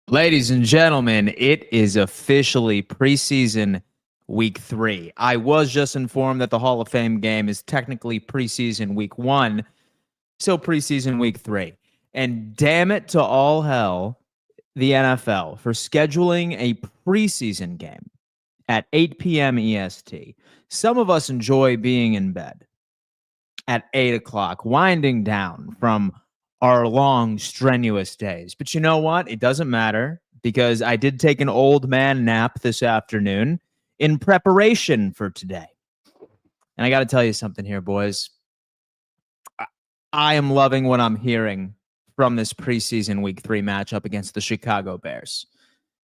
Ladies and gentlemen, it is officially preseason week 3. I was just informed that the Hall of Fame game is technically preseason week 1, so preseason week 3. And damn it to all hell, the NFL for scheduling a preseason game at 8 p.m. EST. Some of us enjoy being in bed at 8 o'clock, winding down from our long, strenuous days. But you know what? It doesn't matter because I did take an old man nap this afternoon in preparation for today. And I got to tell you something here, boys. I am loving what I'm hearing from this preseason week 3 matchup against the Chicago Bears.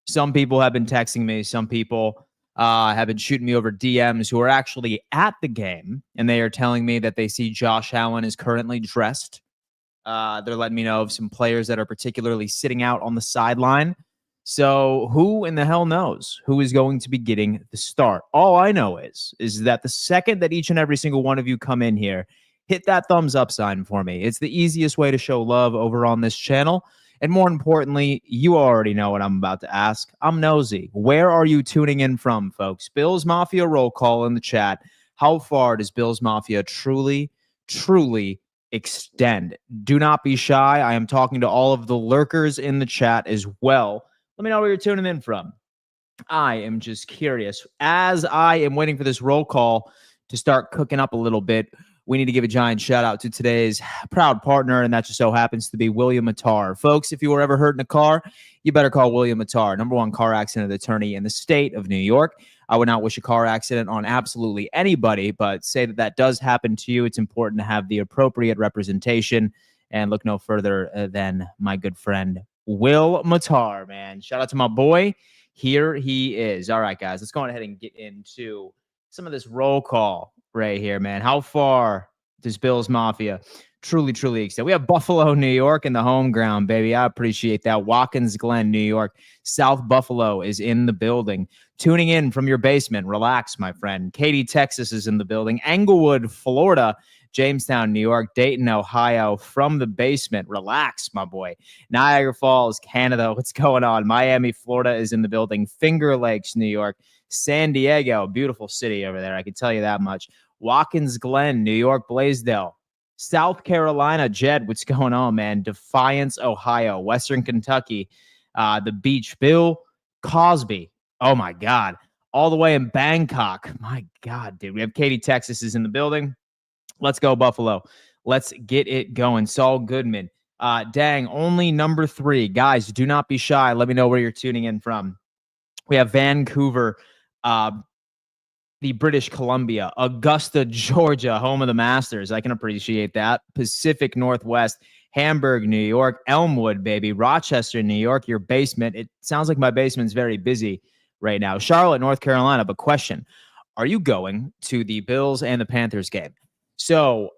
Some people have been texting me. Some people have been shooting me over DMs who are actually at the game, and they are telling me that they see Josh Allen is currently dressed. They're letting me know of some players that are particularly sitting out on the sideline. So who in the hell knows who is going to be getting the start? All I know is that the second that each and every single one of you come in here, hit that thumbs up sign for me. It's the easiest way to show love over on this channel. And more importantly, you already know what I'm about to ask. I'm nosy. Where are you tuning in from, folks? Bills Mafia roll call in the chat. How far does Bills Mafia truly extend? Do not be shy. I am talking to all of the lurkers in the chat as well. Let me know where you're tuning in from. I am just curious. As I am waiting for this roll call to start cooking up a little bit, we need to give a giant shout out to today's proud partner, and that just so happens to be William Attar. Folks, if you were ever hurt in a car, you better call William Attar, #1 car accident attorney in the state of New York. I would not wish a car accident on absolutely anybody, but say that does happen to you, it's important to have the appropriate representation. And look no further than my good friend Will Matar, man. Shout out to my boy. Here he is. All right, guys, let's go ahead and get into some of this roll call right here, man. How far does Bills Mafia truly extend? We have Buffalo, New York in the home ground, baby. I appreciate that. Watkins Glen, New York. South Buffalo is in the building. Tuning in from your basement. Relax, my friend. Katy, Texas is in the building. Englewood, Florida. Jamestown, New York. Dayton, Ohio from the basement. Relax, my boy. Niagara Falls, Canada. What's going on? Miami, Florida is in the building. Finger Lakes, New York. San Diego, beautiful city over there. I can tell you that much. Watkins Glen, New York, Blaisdell. South Carolina, Jed, what's going on, man? Defiance, Ohio. Western Kentucky, the Beach. Bill Cosby. Oh, my God. All the way in Bangkok. My God, dude. We have Katy, Texas is in the building. Let's go, Buffalo. Let's get it going. Saul Goodman. Dang, only number 3. Guys, do not be shy. Let me know where you're tuning in from. We have Vancouver, the British Columbia, Augusta, Georgia, home of the Masters. I can appreciate that. Pacific Northwest, Hamburg, New York, Elmwood, baby, Rochester, New York, your basement. It sounds like my basement's very busy right now. Charlotte, North Carolina. But question, are you going to the Bills and the Panthers game? So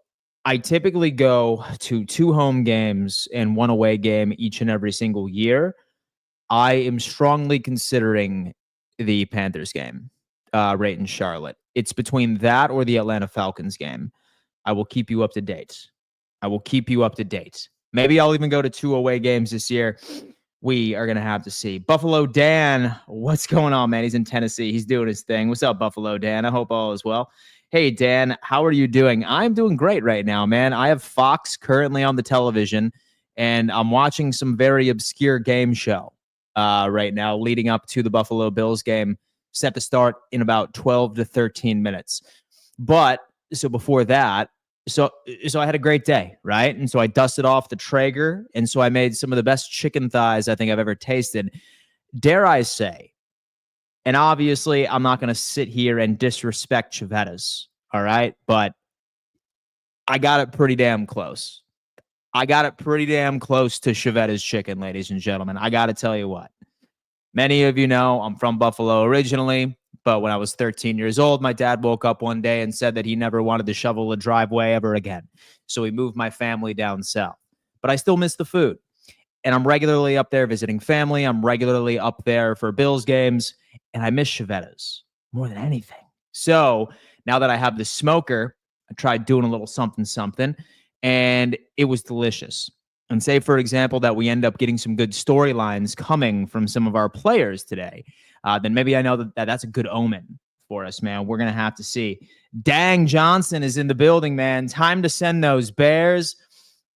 I typically go to 2 home games and 1 away game each and every single year. I am strongly considering the Panthers game right in Charlotte. It's between that or the Atlanta Falcons game. I will keep you up to date. Maybe I'll even go to 2 away games this year. We are going to have to see. Buffalo Dan, what's going on, man? He's in Tennessee. He's doing his thing. What's up, Buffalo Dan? I hope all is well. Hey, Dan, how are you doing? I'm doing great right now, man. I have Fox currently on the television, and I'm watching some very obscure game show right now leading up to the Buffalo Bills game set to start in about 12 to 13 minutes. But so before that, so I had a great day, right? And so I dusted off the Traeger, and so I made some of the best chicken thighs I think I've ever tasted. Dare I say, and obviously I'm not going to sit here and disrespect Chiavetta's, all right? But I got it pretty damn close. to Chiavetta's chicken, ladies and gentlemen. I got to tell you what. Many of you know I'm from Buffalo originally, but when I was 13 years old, my dad woke up one day and said that he never wanted to shovel a driveway ever again. So he moved my family down south. But I still miss the food. And I'm regularly up there visiting family. I'm regularly up there for Bills games. And I miss Chiavetta's more than anything. So now that I have the smoker, I tried doing a little something, and it was delicious. and say, for example, that we end up getting some good storylines coming from some of our players today, then maybe I know that's a good omen for us, man. We're going to have to see. Dang Johnson is in the building, man. Time to send those Bears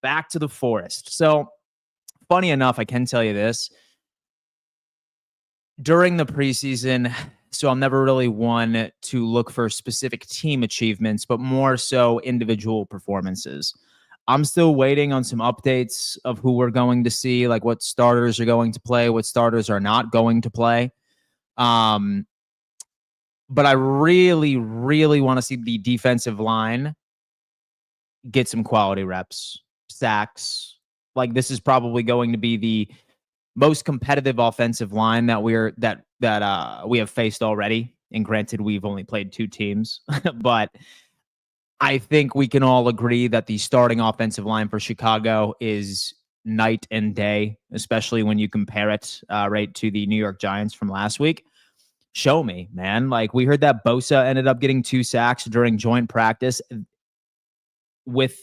back to the forest. So, funny enough, I can tell you this. During the preseason, so I'm never really one to look for specific team achievements, but more so individual performances. I'm still waiting on some updates of who we're going to see, like what starters are going to play, what starters are not going to play. But I really, really want to see the defensive line get some quality reps, sacks. Like this is probably going to be the most competitive offensive line that we have faced already. And granted, we've only played 2 teams, but I think we can all agree that the starting offensive line for Chicago is night and day, especially when you compare it right to the New York Giants from last week. Show me, man. Like we heard that Bosa ended up getting 2 sacks during joint practice with,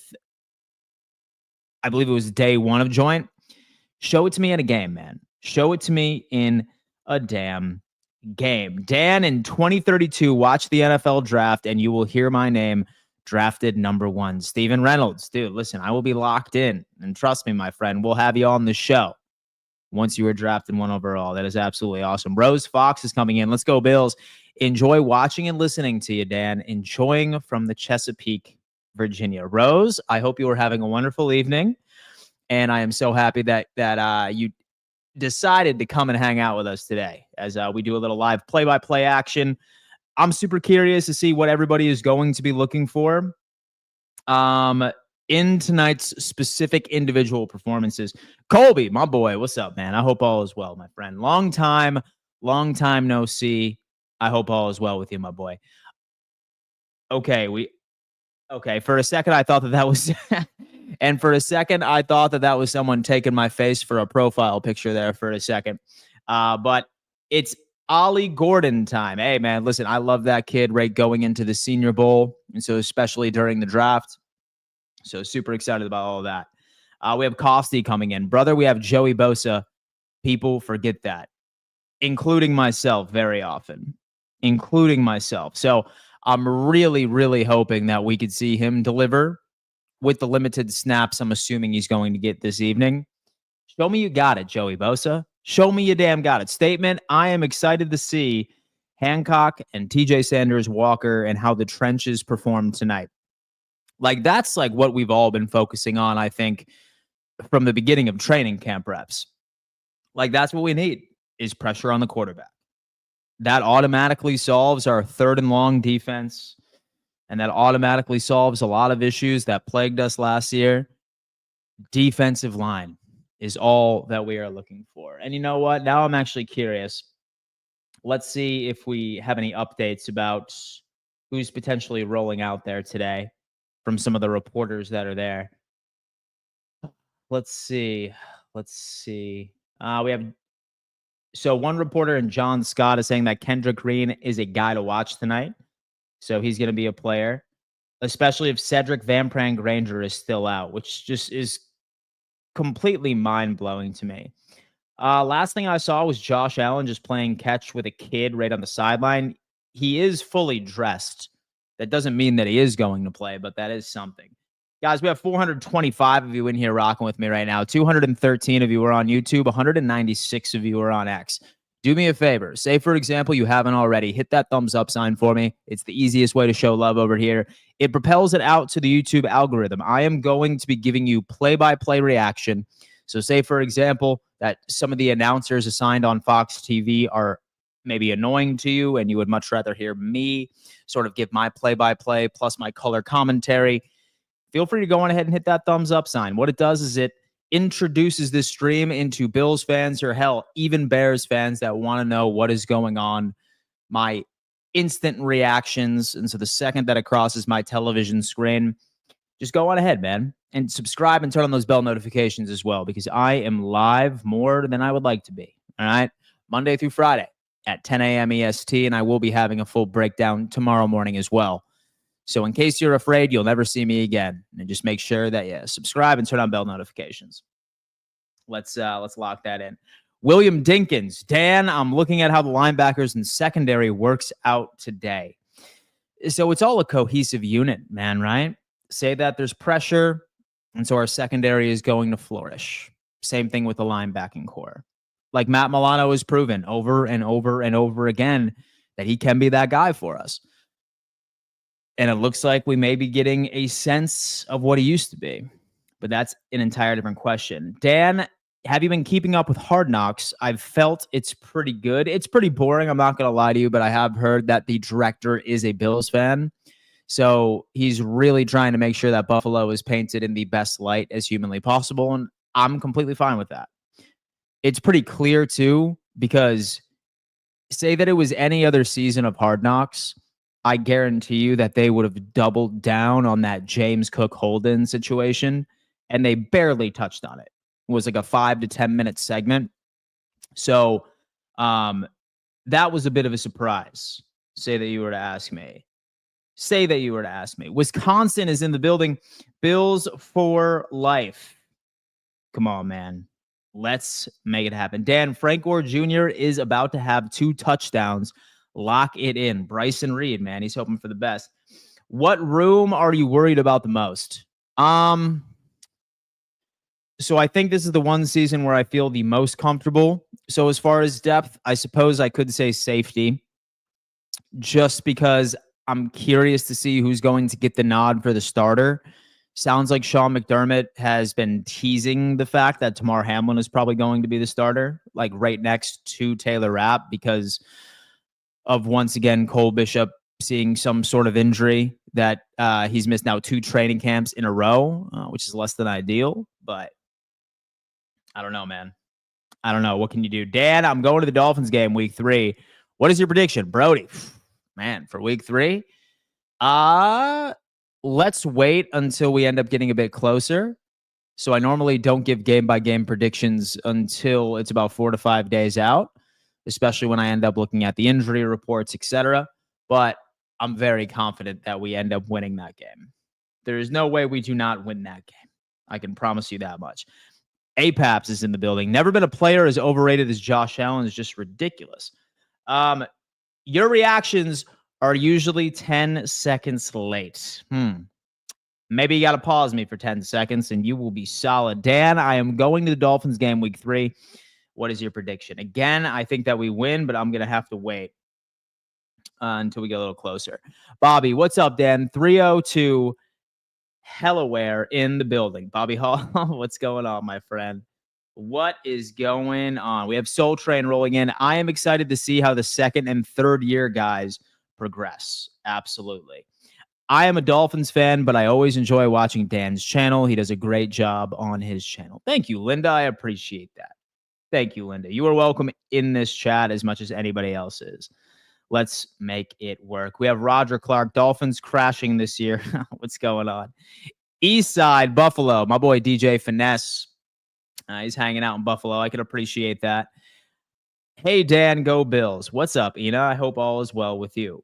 I believe it was day 1 of joint. Show it to me in a game, man. Show it to me in a damn game. Dan, in 2032, watch the NFL draft and you will hear my name drafted number 1. Steven Reynolds. Dude, listen, I will be locked in. And trust me, my friend, we'll have you on the show once you were drafted 1 overall. That is absolutely awesome. Rose Fox is coming in. Let's go, Bills. Enjoy watching and listening to you, Dan. Enjoying from the Chesapeake, Virginia. Rose, I hope you are having a wonderful evening. And I am so happy that you decided to come and hang out with us today as we do a little live play-by-play action. I'm super curious to see what everybody is going to be looking for in tonight's specific individual performances. Colby, my boy, what's up, man? I hope all is well, my friend. Long time no see. I hope all is well with you, my boy. Okay, for a second I thought that was and for a second I thought that was someone taking my face for a profile picture there for a second. But it's Ollie Gordon time. Hey, man, listen, I love that kid right going into the Senior Bowl, and so especially during the draft. So super excited about all of that. We have Costy coming in. Brother, we have Joey Bosa. People forget that, including myself very often, including myself. So I'm really, really hoping that we could see him deliver with the limited snaps I'm assuming he's going to get this evening. Show me you got it, Joey Bosa. Show me you damn got it. Statement, I am excited to see Hancock and TJ Sanders-Walker and how the trenches perform tonight. Like, that's like what we've all been focusing on, I think, from the beginning of training camp reps. Like, that's what we need, is pressure on the quarterback. That automatically solves our 3rd and long defense, and that automatically solves a lot of issues that plagued us last year. Defensive line is all that we are looking for. And you know what? Now I'm actually curious. Let's see if we have any updates about who's potentially rolling out there today from some of the reporters that are there. Let's see. We have, so one reporter, and John Scott, is saying that Kendrick Green is a guy to watch tonight. So he's going to be a player, especially if Cedric Van Pran Granger is still out, which just is completely mind-blowing to me. Last thing I saw was Josh Allen just playing catch with a kid right on the sideline. He is fully dressed. That doesn't mean that he is going to play, but that is something. Guys, we have 425 of you in here rocking with me right now. 213 of you are on YouTube. 196 of you are on X. Do me a favor. Say, for example, you haven't already. Hit that thumbs up sign for me. It's the easiest way to show love over here. It propels it out to the YouTube algorithm. I am going to be giving you play-by-play reaction. So say, for example, that some of the announcers assigned on Fox TV are maybe annoying to you and you would much rather hear me sort of give my play-by-play plus my color commentary. Feel free to go on ahead and hit that thumbs up sign. What it does is it introduces this stream into Bills fans, or hell, even Bears fans that want to know what is going on, my instant reactions. And so the second that it crosses my television screen, just go on ahead, man, and subscribe and turn on those bell notifications as well, because I am live more than I would like to be. All right. Monday through Friday at 10 a.m. EST. And I will be having a full breakdown tomorrow morning as well. So in case you're afraid you'll never see me again, and just make sure that you subscribe and turn on bell notifications. Let's lock that in. William Dinkins. Dan, I'm looking at how the linebackers and secondary works out today. So it's all a cohesive unit, man, right? Say that there's pressure, and so our secondary is going to flourish. Same thing with the linebacking core. Like Matt Milano has proven over and over and over again that he can be that guy for us. And it looks like we may be getting a sense of what he used to be. But that's an entire different question. Dan, have you been keeping up with Hard Knocks? I've felt it's pretty good. It's pretty boring. I'm not going to lie to you, but I have heard that the director is a Bills fan. So he's really trying to make sure that Buffalo is painted in the best light as humanly possible. And I'm completely fine with that. It's pretty clear, too, because say that it was any other season of Hard Knocks, I guarantee you that they would have doubled down on that James Cook Holden situation, and they barely touched on it. It was like a 5 to 10 minute segment. So that was a bit of a surprise. Say that you were to ask me. Wisconsin is in the building. Bills for life. Come on, man. Let's make it happen. Dan, Frank Gore Jr. is about to have 2 touchdowns. Lock it in. Bryson Reed, man. He's hoping for the best. What room are you worried about the most? So I think this is the one season where I feel the most comfortable. So as far as depth, I suppose I could say safety, just because I'm curious to see who's going to get the nod for the starter. Sounds like Sean McDermott has been teasing the fact that Tamar Hamlin is probably going to be the starter, like right next to Taylor Rapp, because of, once again, Cole Bishop seeing some sort of injury that he's missed now 2 training camps in a row, which is less than ideal. But I don't know, man. I don't know. What can you do? Dan, I'm going to the Dolphins game week 3. What is your prediction? Brody, man, for week 3? Let's wait until we end up getting a bit closer. So I normally don't give game-by-game predictions until it's about 4 to 5 days out, especially when I end up looking at the injury reports, etc. But I'm very confident that we end up winning that game. There is no way we do not win that game. I can promise you that much. Apaps is in the building. Never been a player as overrated as Josh Allen is just ridiculous. Your reactions are usually 10 seconds late. Maybe you got to pause me for 10 seconds and you will be solid. Dan, I am going to the Dolphins game week 3. What is your prediction? Again, I think that we win, but I'm going to have to wait until we get a little closer. Bobby, what's up, Dan? 302 Hellaware in the building. Bobby Hall, what's going on, my friend? What is going on? We have Soul Train rolling in. I am excited to see how the second and third year guys progress. Absolutely. I am a Dolphins fan, but I always enjoy watching Dan's channel. He does a great job on his channel. Thank you, Linda. I appreciate that. Thank you, Linda. You are welcome in this chat as much as anybody else is. Let's make it work. We have Roger Clark, Dolphins crashing this year. What's going on? East Side, Buffalo. My boy DJ Finesse. He's hanging out in Buffalo. I can appreciate that. Hey, Dan, go Bills. What's up, Ina? I hope all is well with you.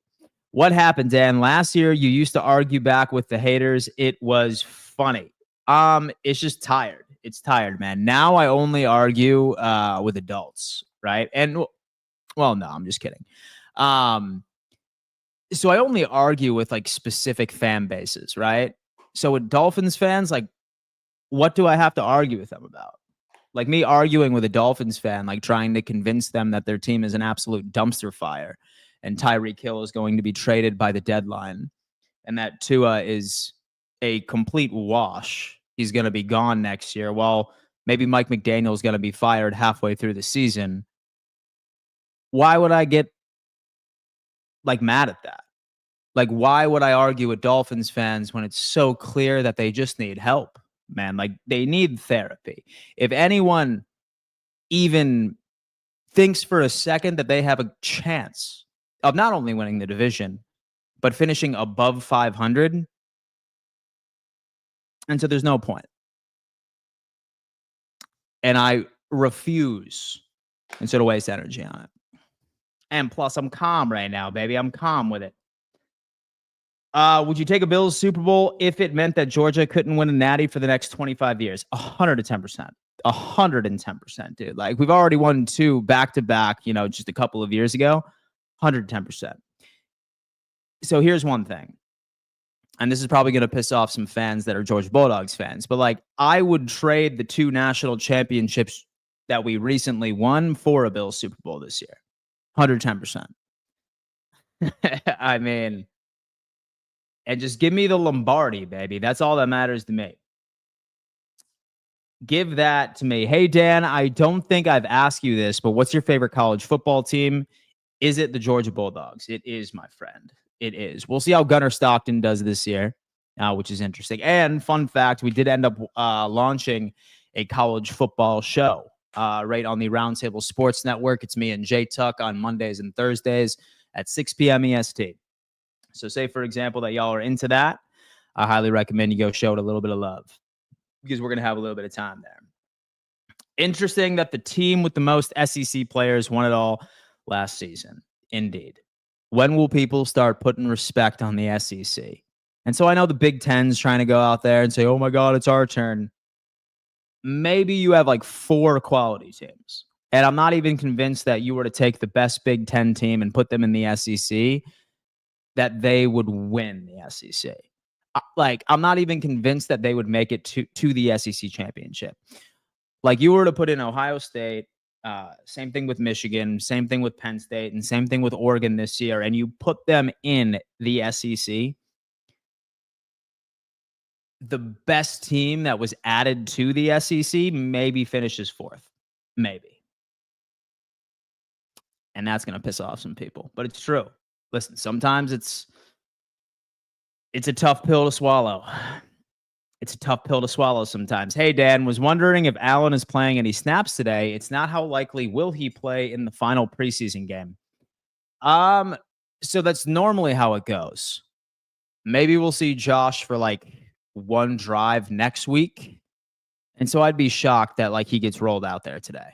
What happened, Dan? Last year, you used to argue back with the haters. It was funny. It's just tired. It's tired, man. Now I only argue with adults, right? And, well, no, I'm just kidding. So I only argue with, like, specific fan bases, right? So with Dolphins fans, like, what do I have to argue with them about? Like, me arguing with a Dolphins fan, like, trying to convince them that their team is an absolute dumpster fire and Tyreek Hill is going to be traded by the deadline and that Tua is a complete wash. He's going to be gone next year. Well, maybe Mike McDaniel is going to be fired halfway through the season. Why would I get, like, mad at that? Like, why would I argue with Dolphins fans when it's so clear that they just need help, man? Like, they need therapy. If anyone even thinks for a second that they have a chance of not only winning the division, but finishing above 500, and so there's no point. And I refuse to waste energy on it. And plus, I'm calm right now, baby. I'm calm with it. Would you take a Bills Super Bowl if it meant that Georgia couldn't win a natty for the next 25 years? 110%. 110%, dude. Like, we've already won 2 back-to-back, just a couple of years ago. 110%. So here's one thing, and this is probably going to piss off some fans that are Georgia Bulldogs fans, but like, I would trade the 2 national championships that we recently won for a Bills Super Bowl this year. 110%. I mean, and just give me the Lombardi, baby. That's all that matters to me. Give that to me. Hey, Dan, I don't think I've asked you this, but what's your favorite college football team? Is it the Georgia Bulldogs? It is, my friend. It is. We'll see how Gunnar Stockton does this year, which is interesting. And fun fact, we did end up launching a college football show right on the Roundtable Sports Network. It's me and Jay Tuck on Mondays and Thursdays at 6 p.m. EST. So say, for example, that y'all are into that. I highly recommend you go show it a little bit of love because we're going to have a little bit of time there. Interesting that the team with the most SEC players won it all last season. Indeed. When will people start putting respect on the SEC? And so I know the Big Ten's trying to go out there and say, oh my God, it's our turn. Maybe you have like 4 quality teams. And I'm not even convinced that you were to take the best Big Ten team and put them in the SEC, that they would win the SEC. Like, I'm not even convinced that they would make it to the SEC championship. Like, you were to put in Ohio State, same thing with Michigan, same thing with Penn State, and same thing with Oregon this year, and you put them in the SEC, the best team that was added to the SEC maybe finishes 4th. Maybe. And that's going to piss off some people, but it's true. Listen, sometimes it's a tough pill to swallow. It's a tough pill to swallow sometimes. Hey, Dan, was wondering if Allen is playing any snaps today. It's not how likely will he play in the final preseason game. So that's normally how it goes. Maybe we'll see Josh for like 1 drive next week. And so I'd be shocked that like he gets rolled out there today.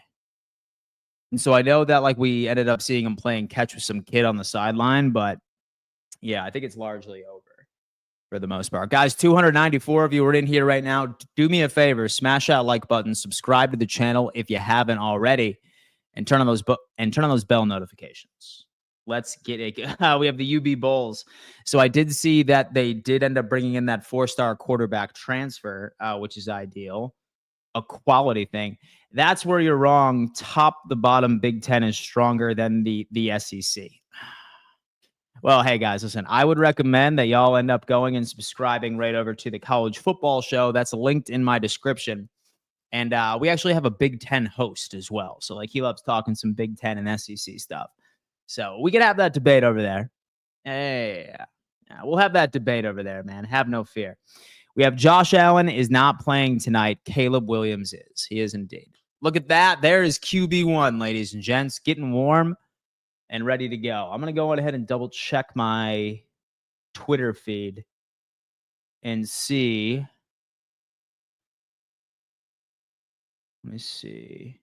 And so I know that like we ended up seeing him playing catch with some kid on the sideline, but yeah, I think it's largely over for the most part. Guys, 294 of you are in here right now. Do me a favor, smash that like button, subscribe to the channel if you haven't already, and turn on those bell notifications. Let's get it. We have the UB Bulls. So I did see that they did end up bringing in that 4-star quarterback transfer, which is ideal. A quality thing. That's where you're wrong. Top to bottom, Big Ten is stronger than the SEC. Well, hey, guys, listen, I would recommend that y'all end up going and subscribing right over to the College Football Show. That's linked in my description. And we actually have a Big Ten host as well. So, like, he loves talking some Big Ten and SEC stuff. So we can have that debate over there. Hey, we'll have that debate over there, man. Have no fear. We have Josh Allen is not playing tonight. Caleb Williams is. He is indeed. Look at that. There is QB1, ladies and gents, getting warm and ready to go. I'm going to go ahead and double check my Twitter feed and see. Let me see.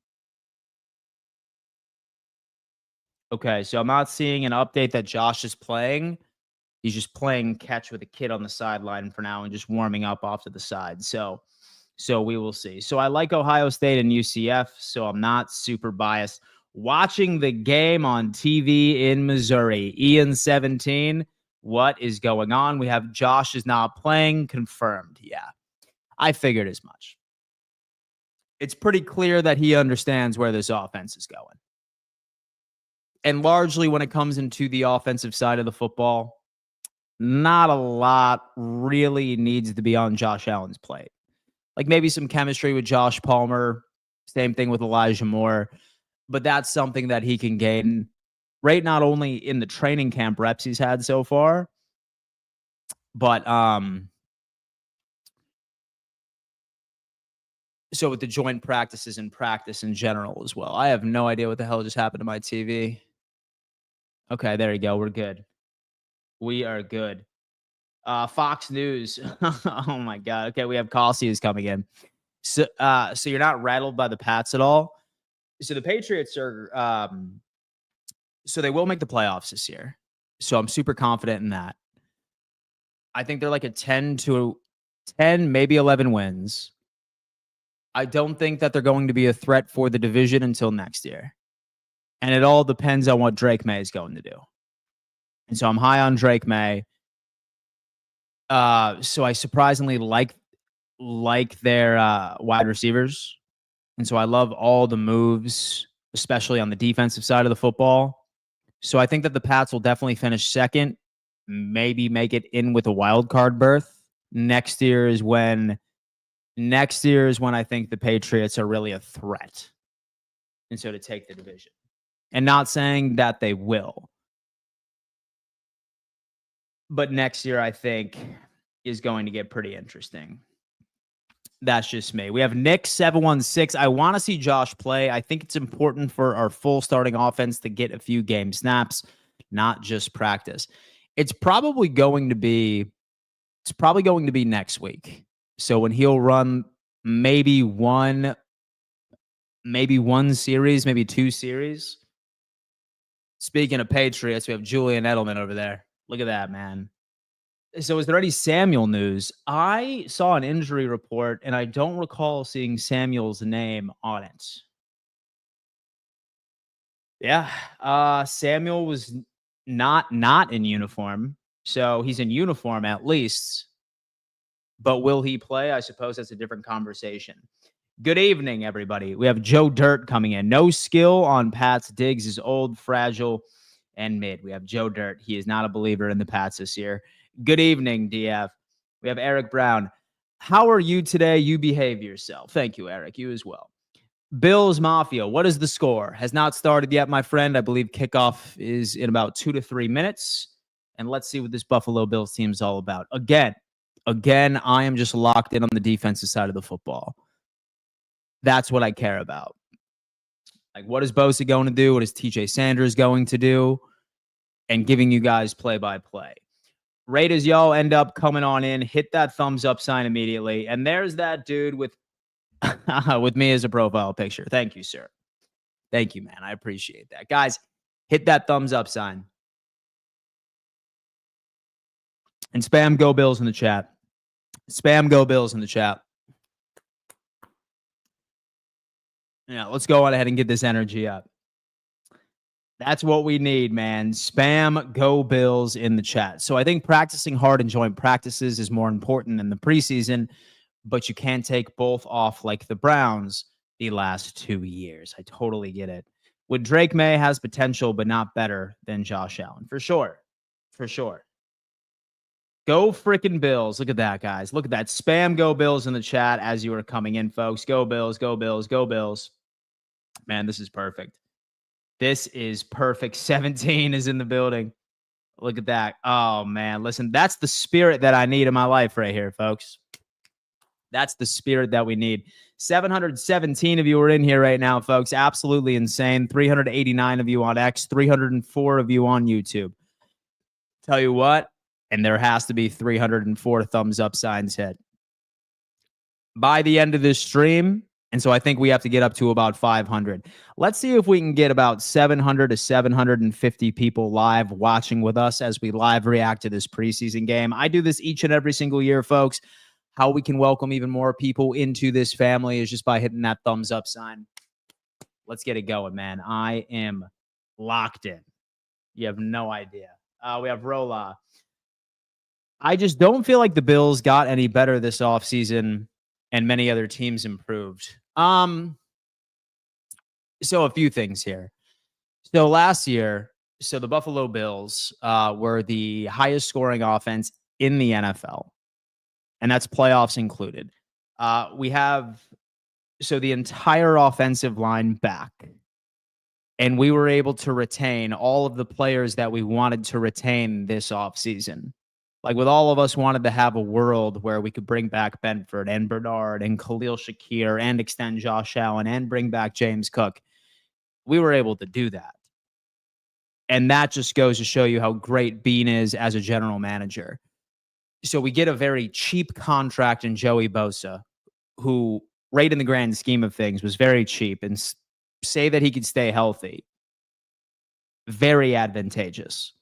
Okay, so I'm not seeing an update that Josh is playing. He's just playing catch with a kid on the sideline for now and just warming up off to the side. So we will see. So I like Ohio State and UCF, so I'm not super biased. Watching the game on TV in Missouri. Ian 17, what is going on? We have Josh is not playing, confirmed. Yeah, I figured as much. It's pretty clear that he understands where this offense is going. And largely when it comes into the offensive side of the football, not a lot really needs to be on Josh Allen's plate. Like maybe some chemistry with Josh Palmer, same thing with Elijah Moore, but that's something that he can gain right not only in the training camp reps he's had so far, but so with the joint practices and practice in general as well. I have no idea what the hell just happened to my TV. Okay, there you go. We're good. We are good. Fox News. Oh my God. Okay, we have Kelsey is coming in. So you're not rattled by the Pats at all. So the Patriots are. So they will make the playoffs this year. So I'm super confident in that. I think they're like a 10, maybe 11 wins. I don't think that they're going to be a threat for the division until next year. And it all depends on what Drake May is going to do. And so I'm high on Drake May. So I surprisingly like their wide receivers. And so I love all the moves, especially on the defensive side of the football. So I think that the Pats will definitely finish second, maybe make it in with a wild card berth. Next year is when I think the Patriots are really a threat. And so to take the division. And not saying that they will. But next year, I think, is going to get pretty interesting. That's just me. We have Nick 716. I want to see Josh play. I think it's important for our full starting offense to get a few game snaps, not just practice. It's probably going to be next week. So when he'll run maybe one series, maybe two series. Speaking of Patriots, we have Julian Edelman over there. Look at that, man. So is there any Samuel news? I saw an injury report, and I don't recall seeing Samuel's name on it. Yeah, Samuel was not in uniform. So he's in uniform at least. But will he play? I suppose that's a different conversation. Good evening, everybody. We have Joe Dirt coming in. No skill on Pats. Diggs is old, fragile, and mid. We have Joe Dirt. He is not a believer in the Pats this year. Good evening, DF. We have Eric Brown. How are you today? You behave yourself. Thank you, Eric. You as well. Bills Mafia. What is the score? Has not started yet, my friend. I believe kickoff is in about 2 to 3 minutes. And let's see what this Buffalo Bills team is all about. Again, I am just locked in on the defensive side of the football. That's what I care about. Like, what is Bosa going to do? What is TJ Sanders going to do? And giving you guys play-by-play. Right as y'all end up coming on in, hit that thumbs up sign immediately. And there's that dude with me as a profile picture. Thank you, sir. Thank you, man. I appreciate that. Guys, hit that thumbs up sign. And spam Go Bills in the chat. Spam Go Bills in the chat. Yeah, let's go on ahead and get this energy up. That's what we need, man. Spam Go Bills in the chat. So I think practicing hard and joint practices is more important than the preseason, but you can't take both off like the Browns the last 2 years. I totally get it. With Drake May has potential, but not better than Josh Allen. For sure. For sure. Go freaking Bills. Look at that, guys. Look at that. Spam Go Bills in the chat as you are coming in, folks. Go Bills, go Bills, go Bills. Man, this is perfect. This is perfect. 17 is in the building. Look at that. Oh, man. Listen, that's the spirit that I need in my life right here, folks. That's the spirit that we need. 717 of you are in here right now, folks. Absolutely insane. 389 of you on X, 304 of you on YouTube. Tell you what, and there has to be 304 thumbs up signs hit by the end of this stream. And so I think we have to get up to about 500. Let's see if we can get about 700 to 750 people live watching with us as we live react to this preseason game. I do this each and every single year, folks. How we can welcome even more people into this family is just by hitting that thumbs up sign. Let's get it going, man. I am locked in. You have no idea. We have Rola. I just don't feel like the Bills got any better this offseason and many other teams improved. So a few things here. So last year, the Buffalo Bills were the highest scoring offense in the NFL. And that's playoffs included. We have the entire offensive line back. And we were able to retain all of the players that we wanted to retain this offseason. Like, with all of us wanted to have a world where we could bring back Benford and Bernard and Khalil Shakir and extend Josh Allen and bring back James Cook. We were able to do that. And that just goes to show you how great Bean is as a general manager. So we get a very cheap contract in Joey Bosa, who, right in the grand scheme of things, was very cheap, and say that he could stay healthy. Very advantageous.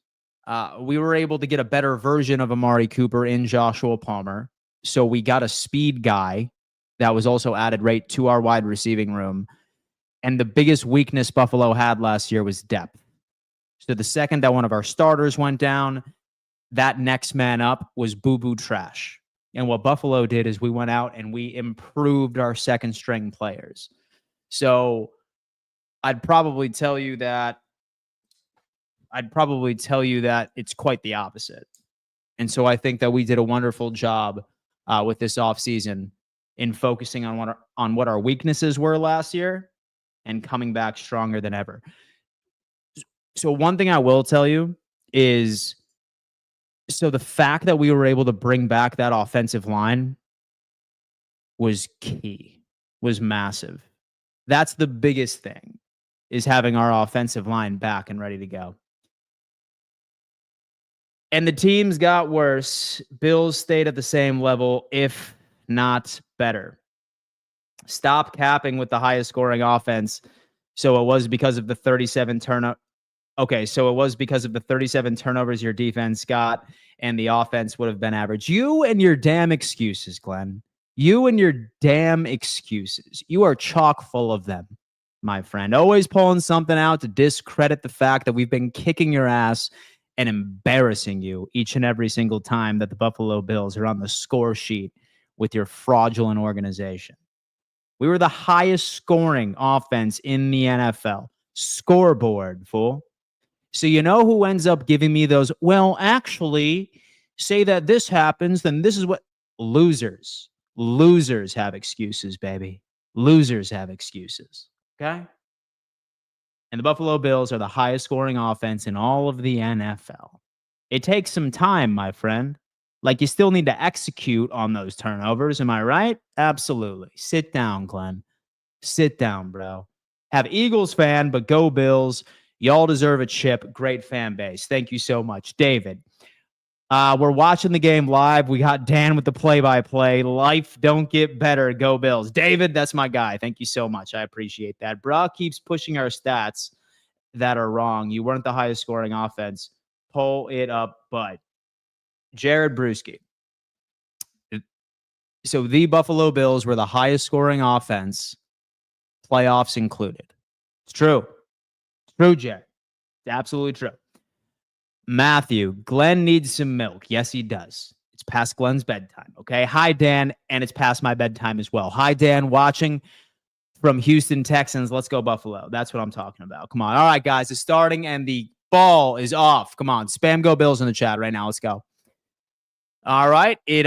We were able to get a better version of Amari Cooper in Joshua Palmer. So we got a speed guy that was also added right to our wide receiving room. And the biggest weakness Buffalo had last year was depth. So the second that one of our starters went down, that next man up was boo-boo trash. And what Buffalo did is we went out and we improved our second string players. So I'd probably tell you that it's quite the opposite. And so I think that we did a wonderful job with this offseason in focusing on what our weaknesses were last year and coming back stronger than ever. So one thing I will tell you is, so the fact that we were able to bring back that offensive line was key, was massive. That's the biggest thing, is having our offensive line back and ready to go. And the teams got worse. Bills stayed at the same level, if not better. Stop capping with the highest scoring offense. So it was because of the 37 turnover. Okay, so it was because of the 37 turnovers your defense got, and the offense would have been average. You and your damn excuses, Glenn. You and your damn excuses. You are chock full of them, my friend. Always pulling something out to discredit the fact that we've been kicking your ass and embarrassing you each and every single time that the Buffalo Bills are on the score sheet with your fraudulent organization. We were the highest scoring offense in the NFL. Scoreboard, fool. So you know who ends up giving me those, well, actually, say that this happens, then this is what... Losers. Losers have excuses, baby. Losers have excuses. Okay? And the Buffalo Bills are the highest scoring offense in all of the NFL. It takes some time, my friend. Like, you still need to execute on those turnovers. Am I right? Absolutely. Sit down, Glenn. Sit down, bro. Have Eagles fan, but go Bills. Y'all deserve a chip. Great fan base. Thank you so much. David, we're watching the game live. We got Dan with the play-by-play. Life don't get better. Go Bills. David, that's my guy. Thank you so much. I appreciate that. Bruh keeps pushing our stats that are wrong. You weren't the highest scoring offense. Pull it up, bud. Jared Brewski. So the Buffalo Bills were the highest scoring offense, playoffs included. It's true. True, Jay. It's absolutely true. Matthew, Glenn needs some milk. Yes, he does. It's past Glenn's bedtime, okay? Hi, Dan, and it's past my bedtime as well. Hi, Dan, watching from Houston Texans. Let's go, Buffalo. That's what I'm talking about. Come on. All right, guys, it's starting, and the ball is off. Come on. Spam Go Bills in the chat right now. Let's go. All right. It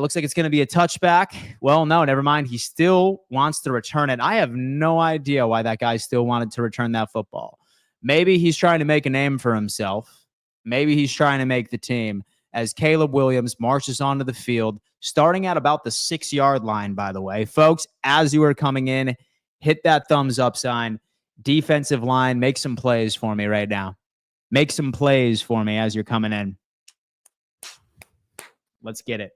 looks like it's going to be a touchback. Well, no, never mind. He still wants to return it. I have no idea why that guy still wanted to return that football. Maybe he's trying to make a name for himself. Maybe he's trying to make the team, as Caleb Williams marches onto the field, starting at about the 6-yard line, by the way. Folks, as you are coming in, hit that thumbs up sign. Defensive line, make some plays for me right now. Make some plays for me as you're coming in. Let's get it.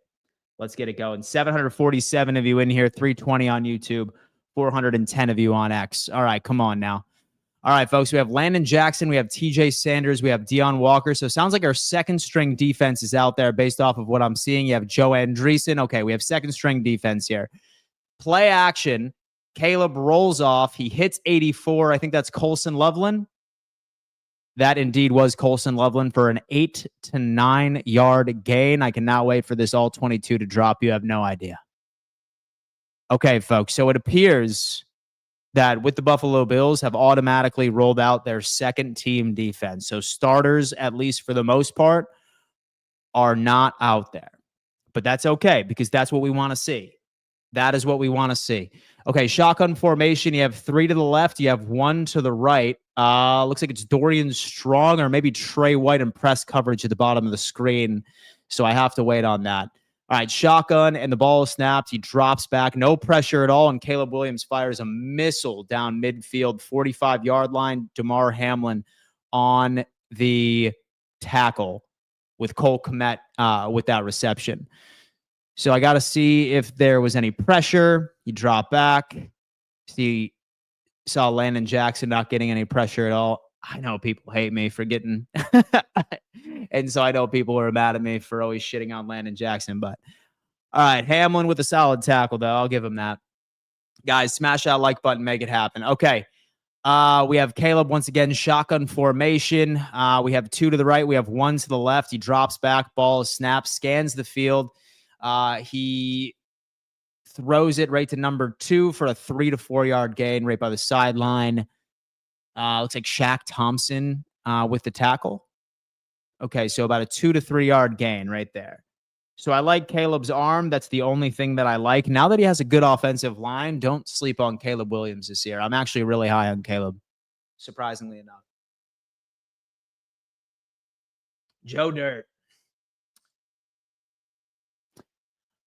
Let's get it going. 747 of you in here, 320 on YouTube, 410 of you on X. All right, come on now. All right, folks, we have Landon Jackson, we have TJ Sanders, we have Deion Walker. So it sounds like our second string defense is out there based off of what I'm seeing. You have Joe Andreessen. Okay, we have second string defense here. Play action. Caleb rolls off. He hits 84. I think that's Colson Loveland. That indeed was Colson Loveland for an 8 to 9 yard gain. I cannot wait for this all 22 to drop. You have no idea. Okay, folks. So it appears that with the Buffalo Bills have automatically rolled out their second team defense. So starters, at least for the most part, are not out there. But that's okay, because that's what we want to see. That is what we want to see. Okay, shotgun formation. You have 3 to the left. You have 1 to the right. Looks like it's Dorian Strong or maybe Trey White in press coverage at the bottom of the screen. So I have to wait on that. All right, shotgun, and the ball is snapped. He drops back. No pressure at all, and Caleb Williams fires a missile down midfield, 45-yard line. Damar Hamlin on the tackle with Cole Kmet with that reception. So I got to see if there was any pressure. He dropped back. Saw Landon Jackson not getting any pressure at all. I know people hate me for getting, and so I know people are mad at me for always shitting on Landon Jackson, but All right, Hamlin with a solid tackle, though. I'll give him that. Guys, smash that like button, make it happen. Okay. We have Caleb once again, shotgun formation. We have 2 to the right. We have 1 to the left. He drops back, ball is snapped, scans the field. He throws it right to number 2 for a 3 to 4 yard gain right by the sideline. Looks like Shaq Thompson with the tackle. Okay, so about a 2 to 3 yard gain right there. So I like Caleb's arm. That's the only thing that I like. Now that he has a good offensive line, don't sleep on Caleb Williams this year. I'm actually really high on Caleb, surprisingly enough. Joe Dirt.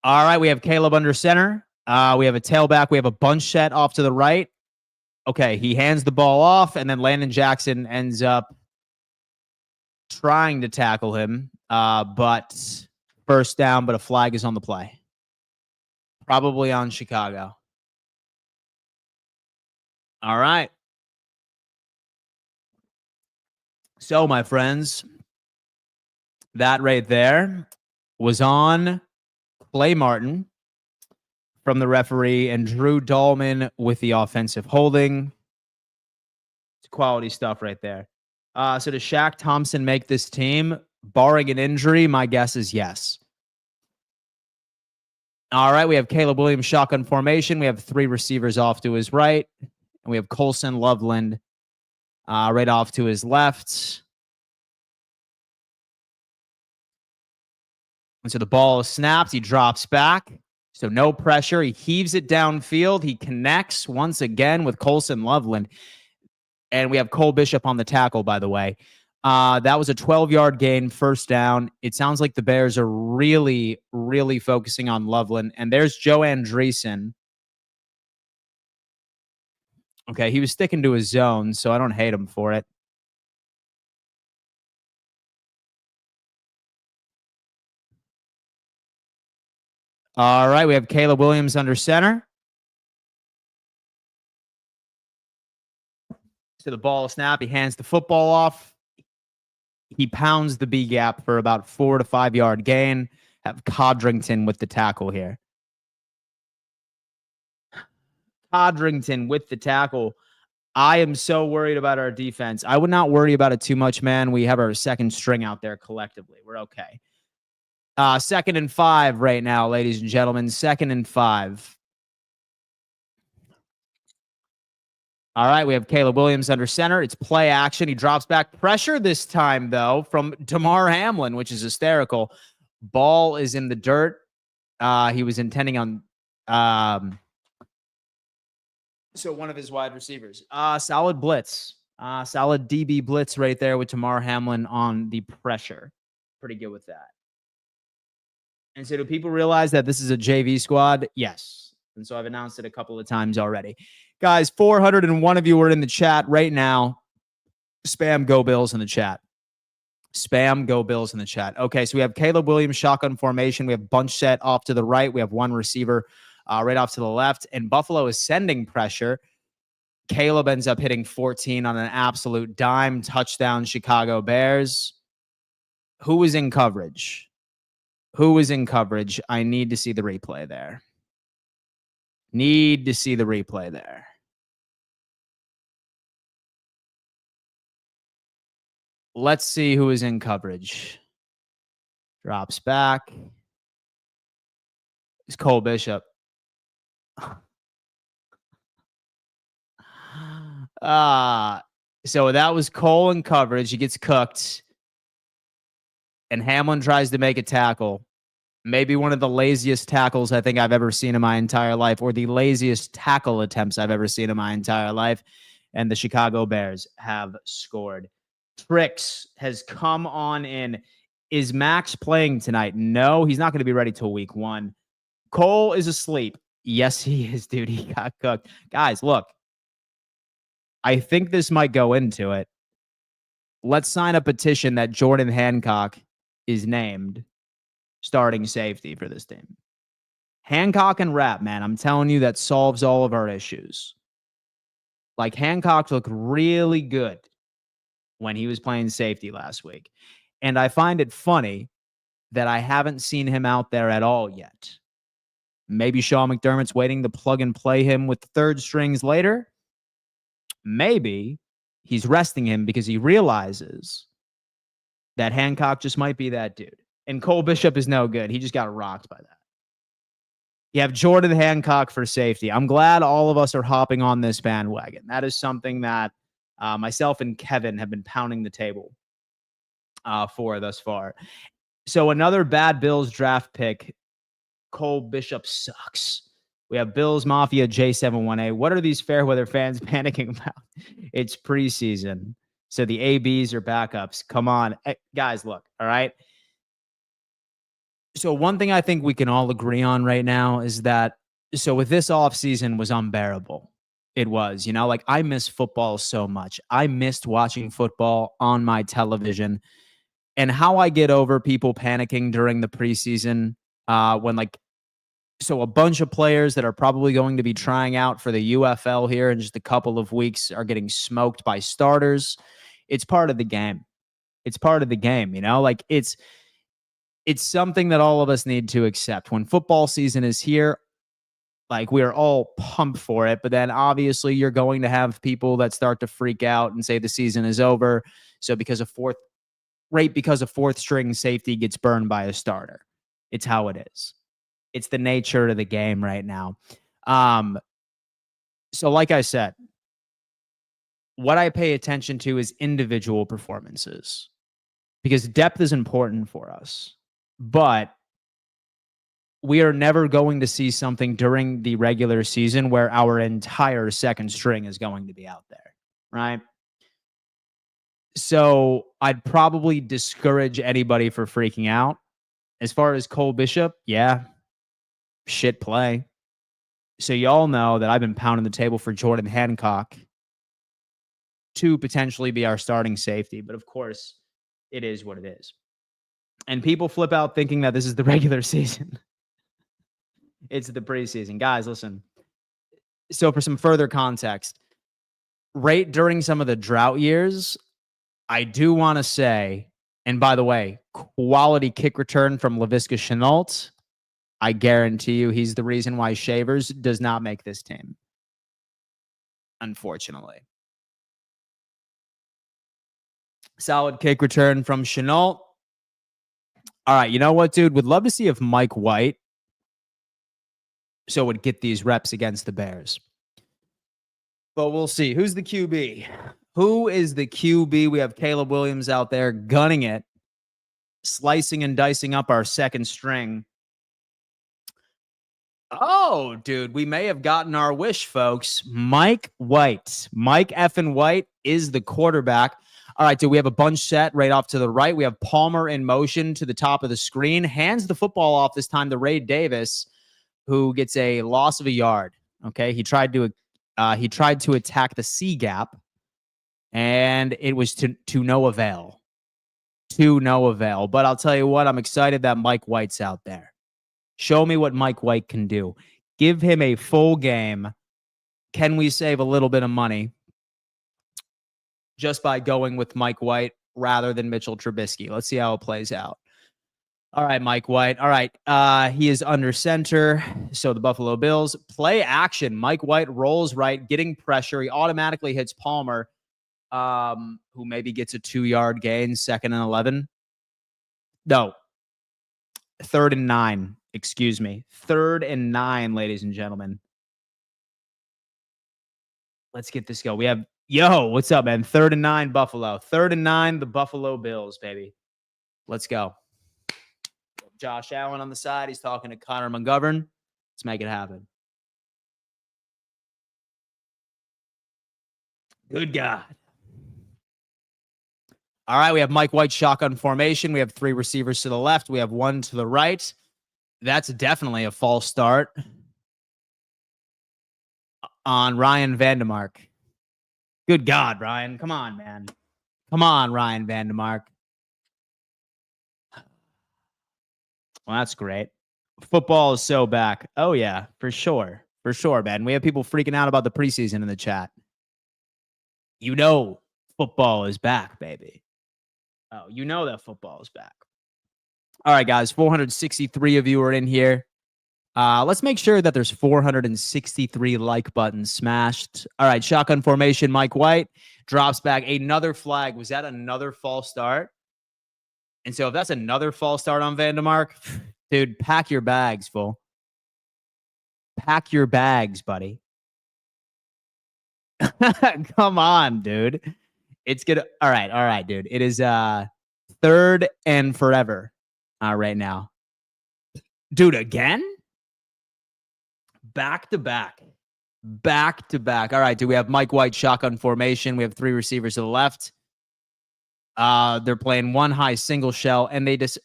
All right, we have Caleb under center. We have a tailback. We have a bunch set off to the right. Okay, he hands the ball off, and then Landon Jackson ends up trying to tackle him, but first down, but a flag is on the play. Probably on Chicago. All right. So, my friends, that right there was on Clay Martin from the referee and Drew Dahlman with the offensive holding. It's quality stuff right there. So does Shaq Thompson make this team? Barring an injury, my guess is yes. All right, we have Caleb Williams shotgun formation. We have 3 receivers off to his right. And we have Colson Loveland right off to his left. And so the ball is snapped. He drops back. So no pressure. He heaves it downfield. He connects once again with Colson Loveland. And we have Cole Bishop on the tackle, by the way. That was a 12-yard gain, first down. It sounds like the Bears are really, really focusing on Loveland. And there's Joe Andreessen. Okay, he was sticking to his zone, so I don't hate him for it. All right, we have Caleb Williams under center. So the ball snap. He hands the football off. He pounds the B gap for about 4 to 5 yard gain. Have Codrington with the tackle here. Codrington with the tackle. I am so worried about our defense. I would not worry about it too much, man. We have our second string out there collectively. We're okay. 2nd and 5 right now, ladies and gentlemen. 2nd and 5. All right, we have Caleb Williams under center. It's play action. He drops back. Pressure this time, though, from Damar Hamlin, which is hysterical. Ball is in the dirt. He was intending on so one of his wide receivers. Solid blitz. Solid DB blitz right there with Damar Hamlin on the pressure. Pretty good with that. And so do people realize that this is a JV squad? Yes. And so I've announced it a couple of times already. Guys, 401 of you are in the chat right now. Spam Go Bills in the chat. Spam Go Bills in the chat. Okay, so we have Caleb Williams shotgun formation. We have bunch set off to the right. We have 1 receiver right off to the left. And Buffalo is sending pressure. Caleb ends up hitting 14 on an absolute dime. Touchdown, Chicago Bears. Who was in coverage? Who was in coverage? I need to see the replay there. Need to see the replay there. Let's see who is in coverage. Drops back. It's Cole Bishop. So that was Cole in coverage. He gets cooked. And Hamlin tries to make a tackle. Maybe one of the laziest tackles I think I've ever seen in my entire life, or the laziest tackle attempts I've ever seen in my entire life. And the Chicago Bears have scored. Trix has come on in. Is Max playing tonight? No, he's not going to be ready till week 1. Cole is asleep. Yes, he is, dude. He got cooked. Guys, look. I think this might go into it. Let's sign a petition that Jordan Hancock is named starting safety for this team. Hancock and Rapp, man. I'm telling you, that solves all of our issues. Like, Hancock looked really good when he was playing safety last week. And I find it funny that I haven't seen him out there at all yet. Maybe Sean McDermott's waiting to plug and play him with the third strings later. Maybe he's resting him because he realizes that Hancock just might be that dude. And Cole Bishop is no good. He just got rocked by that. You have Jordan Hancock for safety. I'm glad all of us are hopping on this bandwagon. That is something that myself and Kevin have been pounding the table for thus far. So another bad Bills draft pick. Cole Bishop sucks. We have Bills Mafia J71A. What are these Fairweather fans panicking about? It's preseason. So the ABs are backups. Come on. Hey, guys, look, all right? So one thing I think we can all agree on right now is that, so with this offseason was unbearable. It was, like I miss football so much. I missed watching football on my television, and how I get over people panicking during the preseason when so a bunch of players that are probably going to be trying out for the UFL here in just a couple of weeks are getting smoked by starters. It's part of the game. It's part of the game, like it's something that all of us need to accept. When football season is here, like we are all pumped for it, but then obviously you're going to have people that start to freak out and say the season is over. So because a fourth string safety gets burned by a starter. It's how it is. It's the nature of the game right now. So like I said, what I pay attention to is individual performances because depth is important for us, but we are never going to see something during the regular season where our entire second string is going to be out there, right? So I'd probably discourage anybody for freaking out. As far as Cole Bishop, yeah, shit play. So y'all know that I've been pounding the table for Jordan Hancock to potentially be our starting safety. But of course, it is what it is. And people flip out thinking that this is the regular season. It's the preseason. Guys, listen. So for some further context, right during some of the drought years, I do want to say, and by the way, quality kick return from Laviska Shenault. I guarantee you he's the reason why Shavers does not make this team. Unfortunately. Solid kick return from Shenault. All right, you know what, dude? Would love to see if Mike White would get these reps against the Bears. But we'll see. Who's the QB? Who is the QB? We have Caleb Williams out there gunning it, slicing and dicing up our second string. Oh, dude, we may have gotten our wish, folks. Mike White. Mike effing White is the quarterback. All right, dude, we have a bunch set right off to the right. We have Palmer in motion to the top of the screen. Hands the football off this time to Ray Davis, who gets a loss of a yard. Okay, he tried to attack the C gap, and it was to no avail. To no avail. But I'll tell you what, I'm excited that Mike White's out there. Show me what Mike White can do. Give him a full game. Can we save a little bit of money just by going with Mike White rather than Mitchell Trubisky? Let's see how it plays out. All right, Mike White. All right. He is under center. So the Buffalo Bills play action. Mike White rolls right, getting pressure. He automatically hits Palmer, who maybe gets a 2-yard gain, 2nd and 11. No, 3rd and 9. Excuse me. 3rd and 9, ladies and gentlemen. Let's get this go. We have, what's up, man? 3rd and 9, Buffalo. 3rd and 9, the Buffalo Bills, baby. Let's go. Josh Allen on the side. He's talking to Connor McGovern. Let's make it happen. Good God. All right, we have Mike White shotgun formation. We have 3 receivers to the left. We have 1 to the right. That's definitely a false start on Ryan Vandemark. Good God, Ryan. Come on, man. Come on, Ryan Vandemark. Well, that's great. Football is so back. Oh, yeah, for sure. For sure, man. We have people freaking out about the preseason in the chat. You know football is back, baby. Oh, you know that football is back. All right, guys. 463 of you are in here. Let's make sure that there's 463 like buttons smashed. All right, shotgun formation. Mike White drops back. Another flag. Was that another false start? And so if that's another false start on Vandemark, dude, pack your bags, fool. Pack your bags, buddy. Come on, dude. It's good. All right, dude. It is third and forever right now. Dude, again? Back to back. Back to back. All right, dude. We have Mike White shotgun formation. We have 3 receivers to the left. They're playing one high single shell, and they just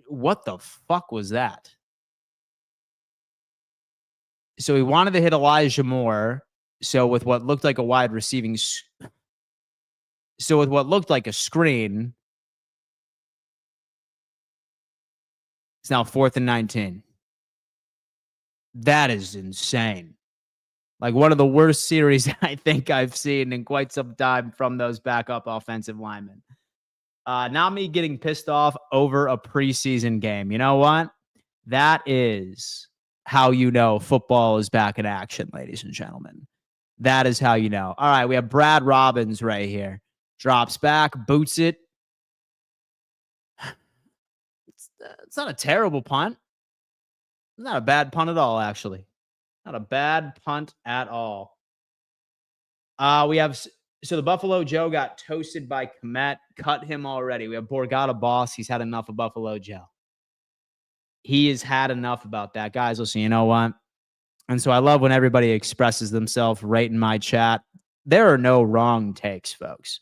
what the fuck was that? So he wanted to hit Elijah Moore. So with what looked like a wide receiving, so with what looked like a screen, it's now 4th and 19. That is insane. Like one of the worst series I think I've seen in quite some time from those backup offensive linemen. Not me getting pissed off over a preseason game. You know what? That is how you know football is back in action, ladies and gentlemen. That is how you know. All right, we have Brad Robbins right here. Drops back, boots it. It's not a terrible punt. Not a bad punt at all, actually. Not a bad punt at all. We have so the Buffalo Joe got toasted by Komet. Cut him already. We have Borgata Boss. He's had enough of Buffalo Joe. He has had enough about that. Guys, listen, you know what? And so I love when everybody expresses themselves right in my chat. There are no wrong takes, folks.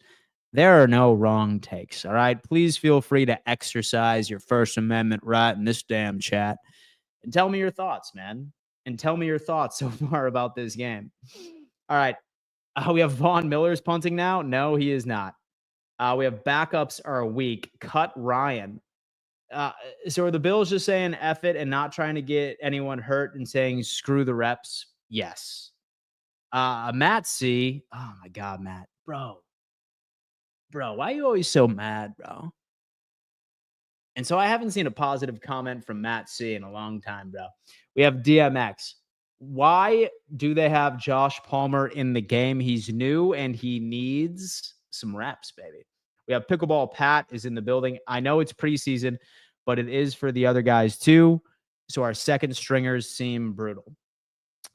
There are no wrong takes, all right? Please feel free to exercise your First Amendment right in this damn chat. And tell me your thoughts, man. And tell me your thoughts so far about this game. All right. We have Vaughn Miller's punting now. No, he is not. We have backups are weak. Cut Ryan. So are the Bills just saying F it and not trying to get anyone hurt and saying screw the reps? Yes. Matt C. Oh, my God, Matt. Bro, why are you always so mad, bro? And so I haven't seen a positive comment from Matt C in a long time, bro. We have DMX. Why do they have Josh Palmer in the game? He's new and he needs some reps, baby. We have Pickleball Pat is in the building. I know it's preseason, but it is for the other guys too. So our second stringers seem brutal.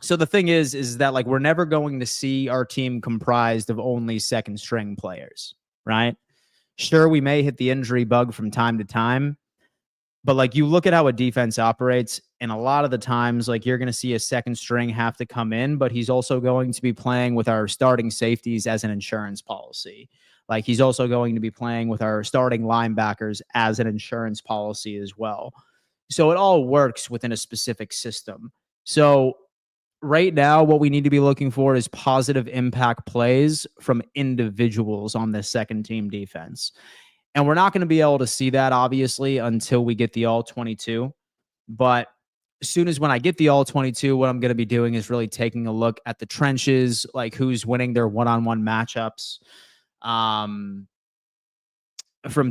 So the thing is that like we're never going to see our team comprised of only second string players, right? Sure, we may hit the injury bug from time to time, but like you look at how a defense operates, and a lot of the times, like you're going to see a second string have to come in, but he's also going to be playing with our starting safeties as an insurance policy. Like he's also going to be playing with our starting linebackers as an insurance policy as well. So it all works within a specific system. So right now, what we need to be looking for is positive impact plays from individuals on this second team defense. And we're not going to be able to see that, obviously, until we get the all 22. But as soon as when I get the all 22, what I'm going to be doing is really taking a look at the trenches, like who's winning their one-on-one matchups from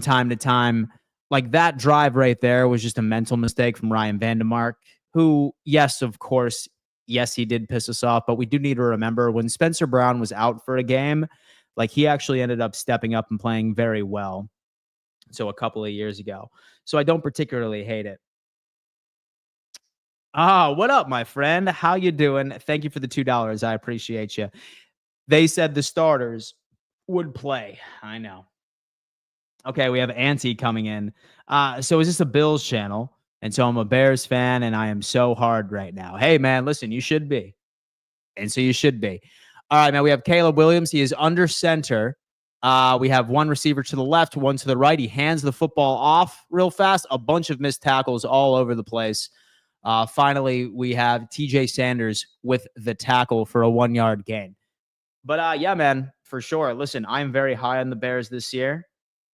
time to time. Like that drive right there was just a mental mistake from Ryan Vandemark, who, yes, of course, yes, he did piss us off, but we do need to remember when Spencer Brown was out for a game, like he actually ended up stepping up and playing very well. So a couple of years ago. So I don't particularly hate it. What up, my friend? How you doing? Thank you for the $2. I appreciate you. They said the starters would play. I know. Okay, we have Auntie coming in. So is this a Bills channel? And so I'm a Bears fan, and I am so hard right now. Hey, man, listen, you should be. And so you should be. All right, man, we have Caleb Williams. He is under center. We have one receiver to the left, one to the right. He hands the football off real fast. A bunch of missed tackles all over the place. Finally, we have TJ Sanders with the tackle for a 1-yard gain. But yeah, man, for sure. Listen, I'm very high on the Bears this year,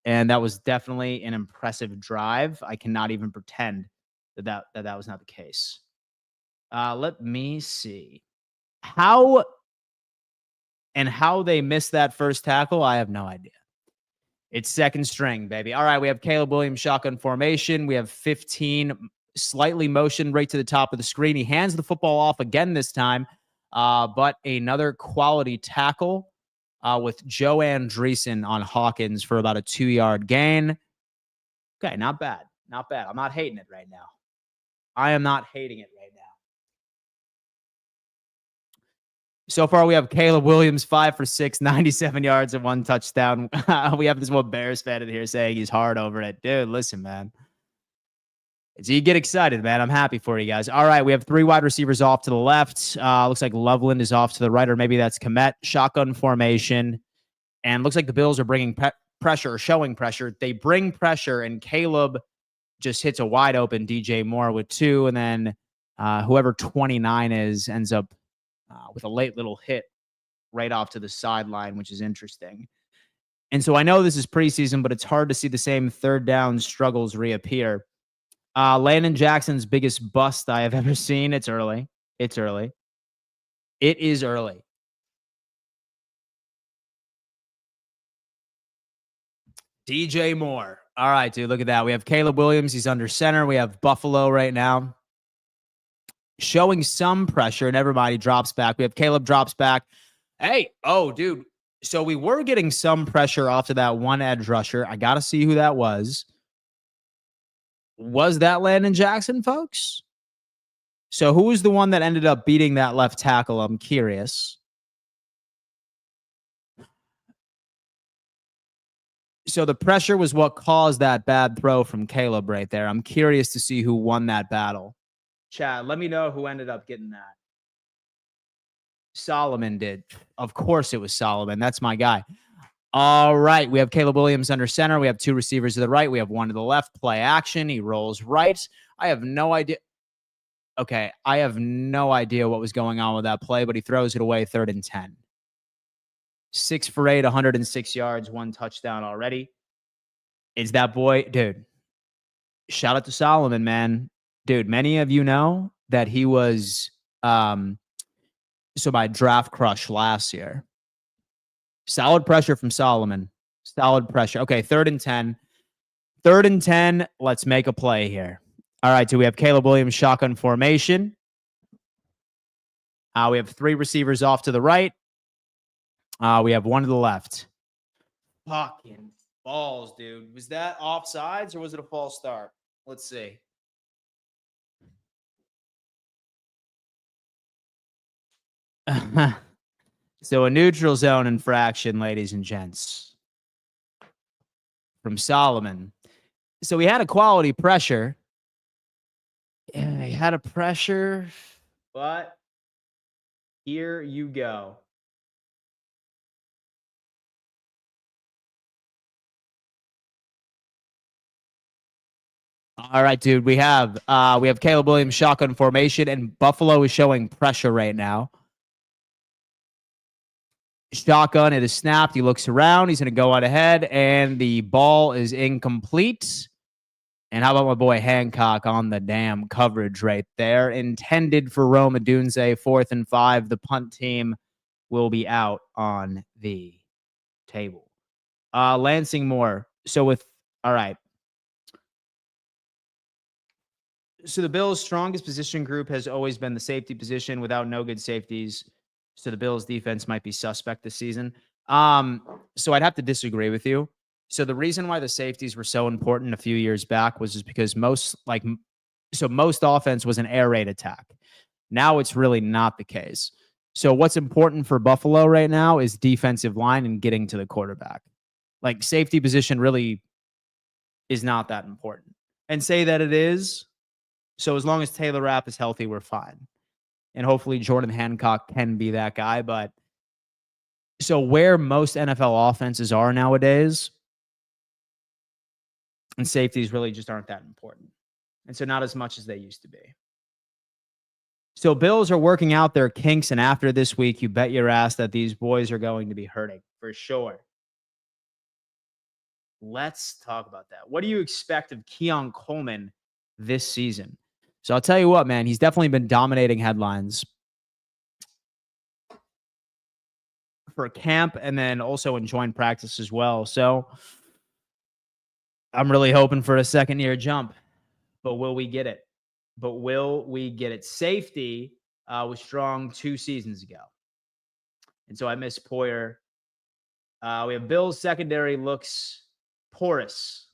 and that was definitely an impressive drive. I cannot even pretend that was not the case. Let me see. How they missed that first tackle, I have no idea. It's second string, baby. All right, we have Caleb Williams shotgun formation. We have 15 slightly motioned right to the top of the screen. He hands the football off again this time, but another quality tackle with Joe Andreessen on Hawkins for about a 2-yard gain. Okay, not bad. Not bad. I'm not hating it right now. I am not hating it right now. So far, we have Caleb Williams, 5 for 6, 97 yards and 1 touchdown. We have this one Bears fan in here saying he's hard over it. Dude, listen, man. So you get excited, man. I'm happy for you guys. All right, we have 3 wide receivers off to the left. Looks like Loveland is off to the right, or maybe that's Komet. Shotgun formation. And looks like the Bills are bringing pressure or showing pressure. They bring pressure, and Caleb just hits a wide open DJ Moore with 2. And then whoever 29 is ends up with a late little hit right off to the sideline, which is interesting. And so I know this is preseason, but it's hard to see the same third down struggles reappear. Landon Jackson's biggest bust I have ever seen. It's early. It's early. It is early. DJ Moore. All right, dude, look at that. We have Caleb Williams. He's under center. We have Buffalo right now showing some pressure. Never mind, he drops back. We have Caleb drops back. Hey, oh, dude. So we were getting some pressure off of that one edge rusher. I got to see who that was. Was that Landon Jackson, folks? So who was the one that ended up beating that left tackle? I'm curious. So the pressure was what caused that bad throw from Caleb right there. I'm curious to see who won that battle. Chad, let me know who ended up getting that. Solomon did. Of course it was Solomon. That's my guy. All right. We have Caleb Williams under center. We have 2 receivers to the right. We have 1 to the left. Play action. He rolls right. I have no idea. Okay. I have no idea what was going on with that play, but he throws it away 3rd and 10. 6 for 8, 106 yards, 1 touchdown already. Is that boy, dude? Shout out to Solomon, man. Dude, many of you know that he was my draft crush last year. Solid pressure from Solomon. Solid pressure. Okay, 3rd and 10. 3rd and 10. Let's make a play here. All right, so we have Caleb Williams shotgun formation. We have 3 receivers off to the right. We have 1 to the left. Fucking balls, dude. Was that offsides or was it a false start? Let's see. So a neutral zone infraction, ladies and gents, from Solomon. So he had a quality pressure. Yeah, he had a pressure, but here you go. All right, dude. We have Caleb Williams shotgun formation, and Buffalo is showing pressure right now. Shotgun, it is snapped. He looks around. He's going to go out ahead, and the ball is incomplete. And how about my boy Hancock on the damn coverage right there? Intended for Rome Odunze, 4th and 5. The punt team will be out on the table. Lansing Moore. All right. So the Bills' strongest position group has always been the safety position. Without no good safeties, so the Bills' defense might be suspect this season. So I'd have to disagree with you. So the reason why the safeties were so important a few years back was just because most offense was an air raid attack. Now it's really not the case. So what's important for Buffalo right now is defensive line and getting to the quarterback. Like safety position really is not that important. And say that it is. So as long as Taylor Rapp is healthy, we're fine. And hopefully Jordan Hancock can be that guy. But so where most NFL offenses are nowadays, and safeties really just aren't that important. And so not as much as they used to be. So Bills are working out their kinks, and after this week, you bet your ass that these boys are going to be hurting for sure. Let's talk about that. What do you expect of Keon Coleman this season? So I'll tell you what, man, he's definitely been dominating headlines for camp and then also in joint practice as well. So I'm really hoping for a second-year jump, but will we get it? but will we get it? Safety was strong 2 seasons ago. And so I miss Poyer. We have Bills secondary looks porous.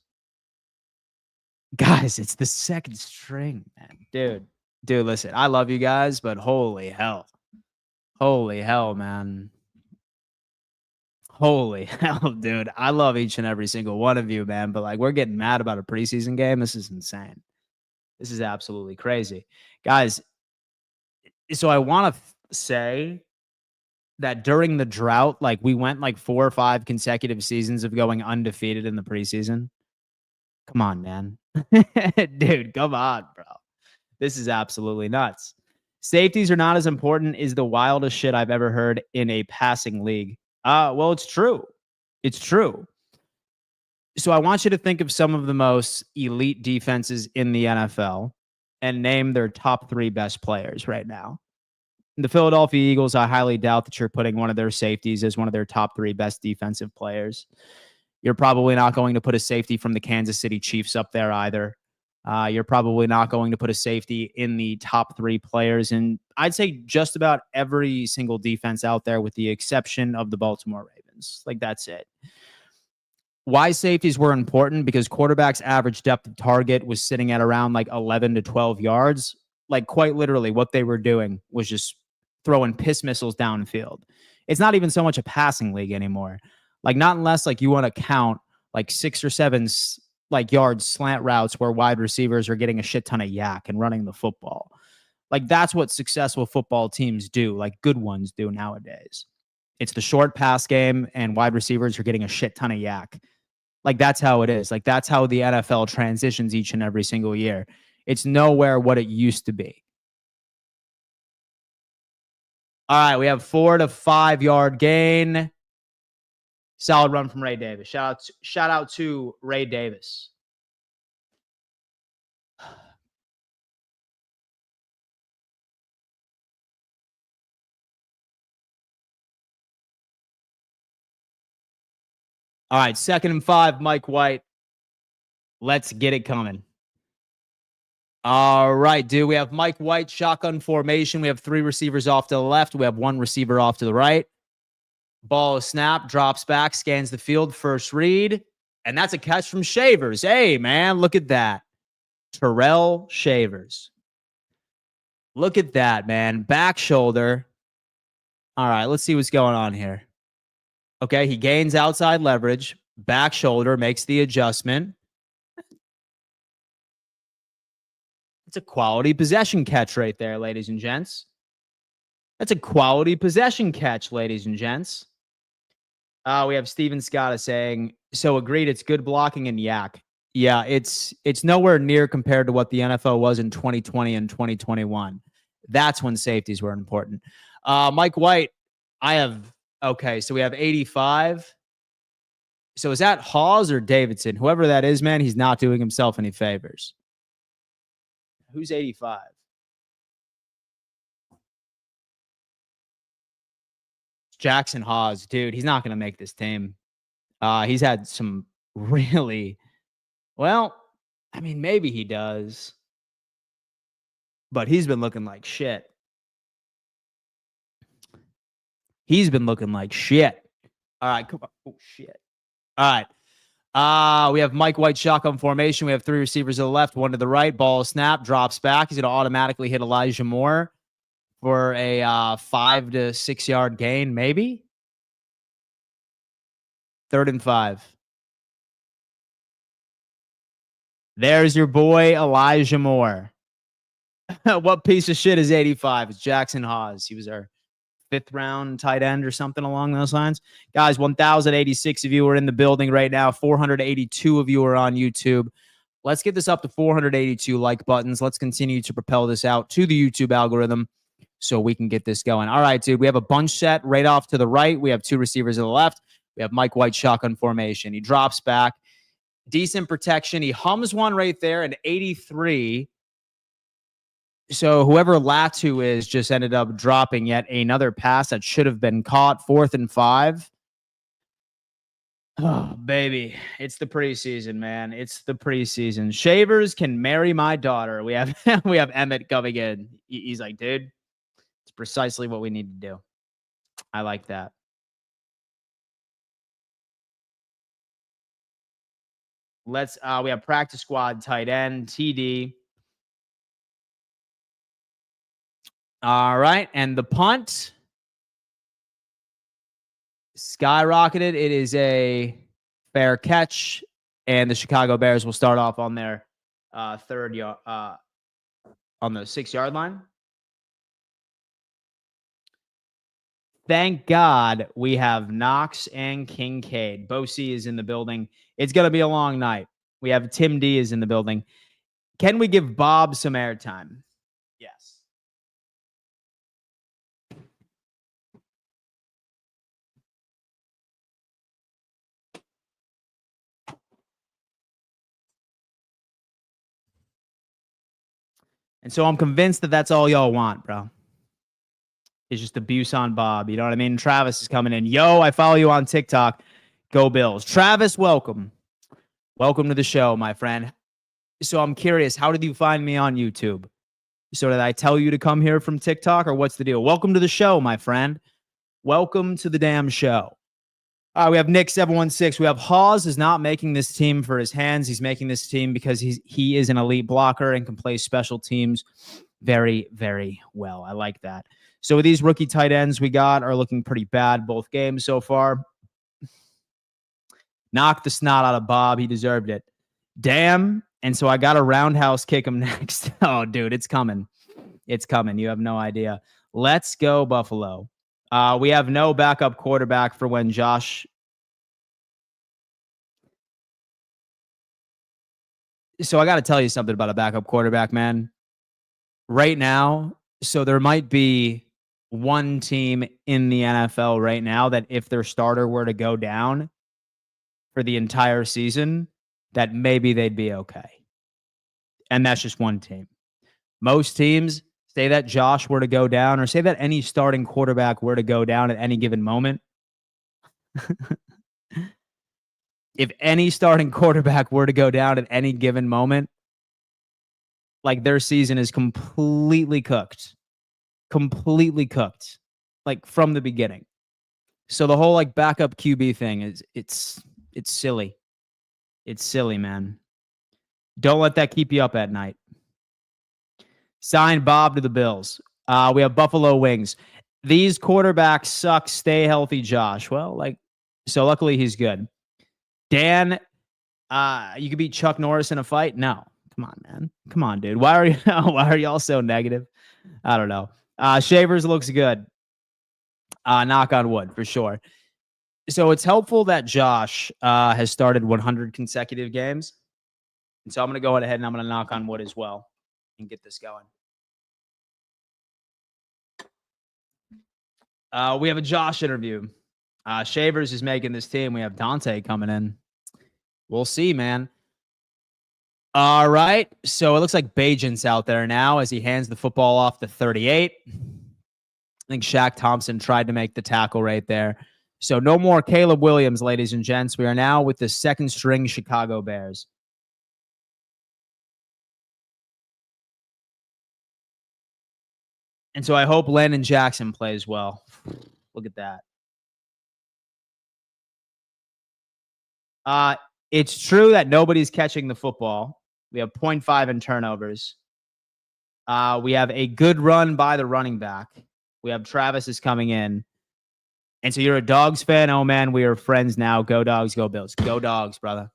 Guys, it's the second string, man. Dude, listen, I love you guys, but holy hell. Holy hell, man. Holy hell, dude. I love each and every single one of you, man. But like, we're getting mad about a preseason game. This is insane. This is absolutely crazy. Guys, so I want to say that during the drought, like we went like 4 or 5 consecutive seasons of going undefeated in the preseason. Come on, man. Dude, come on, bro. This is absolutely nuts. Safeties are not as important is the wildest shit I've ever heard in a passing league. Well, it's true. It's true. So I want you to think of some of the most elite defenses in the NFL and name their top 3 best players right now. The Philadelphia Eagles, I highly doubt that you're putting one of their safeties as one of their top 3 best defensive players. You're probably not going to put a safety from the Kansas City Chiefs up there either. You're probably not going to put a safety in the top 3 players. And I'd say just about every single defense out there with the exception of the Baltimore Ravens. Like, that's it. Why safeties were important? Because quarterbacks' average depth of target was sitting at around like 11 to 12 yards. Like, quite literally, what they were doing was just throwing piss missiles downfield. It's not even so much a passing league anymore. Like, not unless like you want to count like 6 or 7 like yard slant routes where wide receivers are getting a shit ton of yak and running the football. Like, that's what successful football teams do. Like, good ones do nowadays. It's the short pass game and wide receivers are getting a shit ton of yak. Like, that's how it is. Like, that's how the NFL transitions each and every single year. It's nowhere what it used to be. All right, we have 4 to 5 yard gain. Solid run from Ray Davis. Shout out to Ray Davis. All right, 2nd and 5, Mike White. Let's get it coming. All right, dude. We have Mike White, shotgun formation. We have 3 receivers off to the left. We have 1 receiver off to the right. Ball is snapped, drops back, scans the field, first read. And that's a catch from Shavers. Hey, man, look at that. Terrell Shavers. Look at that, man. Back shoulder. All right, let's see what's going on here. Okay, he gains outside leverage. Back shoulder, makes the adjustment. It's a quality possession catch right there, ladies and gents. That's a quality possession catch, ladies and gents. We have Steven Scott saying, so agreed, it's good blocking and yak. Yeah, it's nowhere near compared to what the NFL was in 2020 and 2021. That's when safeties were important. Mike White, okay, so we have 85. So is that Hawes or Davidson? Whoever that is, man, he's not doing himself any favors. Who's 85? Jackson Hawes, dude, he's not going to make this team. He's had some really, well, I mean, maybe he does, but he's been looking like shit. He's been looking like shit. All right, come on. Oh, shit. All right. We have Mike White shotgun formation. We have 3 receivers to the left, 1 to the right. Ball snap, drops back. He's going to automatically hit Elijah Moore for a 5 to 6 yard gain, maybe. 3rd and 5. There's your boy, Elijah Moore. What piece of shit is 85? It's Jackson Hawes. He was our 5th round tight end or something along those lines. Guys, 1,086 of you are in the building right now. 482 of you are on YouTube. Let's get this up to 482 like buttons. Let's continue to propel this out to the YouTube algorithm so we can get this going. All right, dude, we have a bunch set right off to the right. We have 2 receivers to the left. We have Mike White shotgun formation. He drops back. Decent protection. He hums one right there, an 83. So whoever Latu is just ended up dropping yet another pass that should have been caught. 4th and 5. Oh, baby. It's the preseason, man. It's the preseason. Shavers can marry my daughter. We have we have Emmett coming in. He's like, dude, it's precisely what we need to do. I like that. Let's we have practice squad tight end, TD. All right. And the punt skyrocketed. It is a fair catch. And the Chicago Bears will start off on their third yard on the 6-yard line. Thank God we have Knox and Kincaid. Bosie is in the building. It's going to be a long night. We have Tim D is in the building. Can we give Bob some airtime? Yes. And so I'm convinced that that's all y'all want, bro. It's just abuse on Bob. You know what I mean? Travis is coming in. Yo, I follow you on TikTok. Go Bills. Travis, welcome. Welcome to the show, my friend. So I'm curious, how did you find me on YouTube? So did I tell you to come here from TikTok, or what's the deal? Welcome to the show, my friend. Welcome to the damn show. We have Nick 716. We have Hawes is not making this team for his hands. He's making this team because he is an elite blocker and can play special teams very, very well. I like that. So these rookie tight ends we got are looking pretty bad both games so far. Knock the snot out of Bob. He deserved it. Damn. And so I got to roundhouse kick him next. Oh, dude, it's coming. It's coming. You have no idea. Let's go, Buffalo. We have no backup quarterback for when Josh. So I got to tell you something about a backup quarterback, man. Right now, so there might be one team in the NFL right now that if their starter were to go down for the entire season, that maybe they'd be okay. And that's just one team. Most teams, say that Josh were to go down, or say that any starting quarterback were to go down at any given moment. If any starting quarterback were to go down at any given moment, like their season is completely cooked. Completely cooked. Like from the beginning. So the whole like backup QB thing is it's silly. It's silly, man. Don't let that keep you up at night. Sign Bob to the Bills. We have Buffalo Wings. These quarterbacks suck. Stay healthy, Josh. Well, like, so luckily he's good. Dan, you could beat Chuck Norris in a fight? No. Come on, man. Come on, dude. Why are y'all so negative? I don't know. Shavers looks good. Knock on wood for sure. So it's helpful that Josh has started 100 consecutive games. And so I'm going to go ahead and I'm going to knock on wood as well and get this going. We have a Josh interview. Shavers is making this team. We have Dante coming in. We'll see, man. All right. So it looks like Bajent's out there now as he hands the football off to 38. I think Shaq Thompson tried to make the tackle right there. So no more Caleb Williams, ladies and gents. We are now with the second string Chicago Bears. And so I hope Landon Jackson plays well. Look at that. It's true that nobody's catching the football. We have 0.5 in turnovers. We have a good run by the running back. We have Travis is coming in. And so you're a Dogs fan? Oh, man, we are friends now. Go Dogs, go Bills. Go Dogs, brother.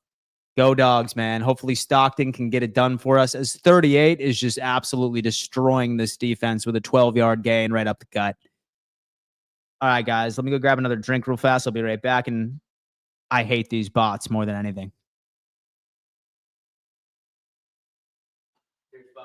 Go Dogs, man. Hopefully Stockton can get it done for us, as 38 is just absolutely destroying this defense with a 12-yard gain right up the gut. All right, guys, let me go grab another drink real fast. I'll be right back. And I hate these bots more than anything. Here's Bob.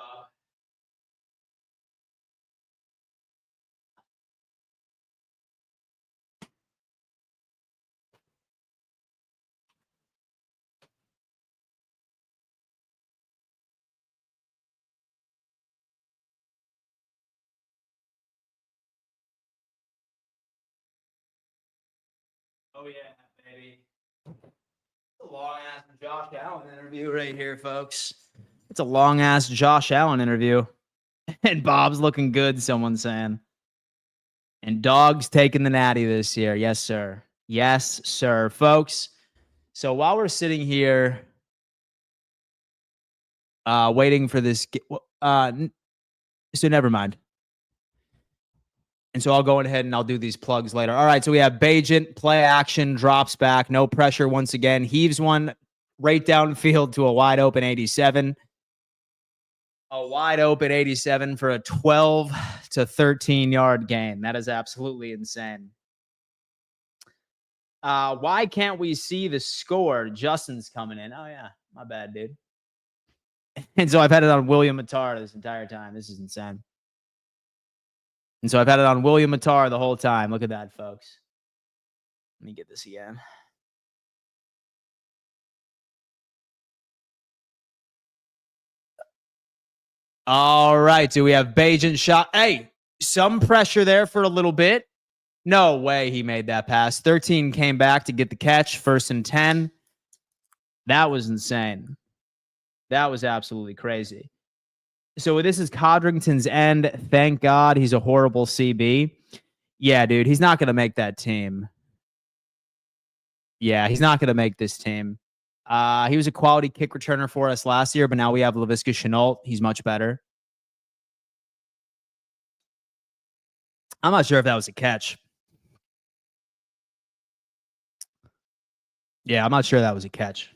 Oh, yeah, baby. It's a long-ass Josh Allen interview right here, folks. It's a long-ass Josh Allen interview. And Bob's looking good, someone's saying. And Dog's taking the natty this year. Yes, sir. Yes, sir. Folks, so while we're sitting here waiting for this, so never mind. And so I'll go ahead and I'll do these plugs later. All right, so we have Bajent, play action, drops back, no pressure once again. Heaves one right downfield to a wide open 87. A wide open 87 for a 12 to 13 yard gain. That is absolutely insane. Why can't we see the score? Justin's coming in. Oh, yeah. My bad, dude. And so I've had it on William Matar this entire time. This is insane. And so I've had it on William Matar the whole time. Look at that, folks. Let me get this again. All right. So we have Bajent shot. Hey, some pressure there for a little bit. No way he made that pass. 13 came back to get the catch. 1st and 10. That was insane. That was absolutely crazy. So this is Codrington's end. Thank God he's a horrible CB. Yeah, dude, he's not going to make that team. Yeah, he's not going to make this team. He was a quality kick returner for us last year, but now we have Laviska Shenault. He's much better. I'm not sure if that was a catch. Yeah, I'm not sure that was a catch.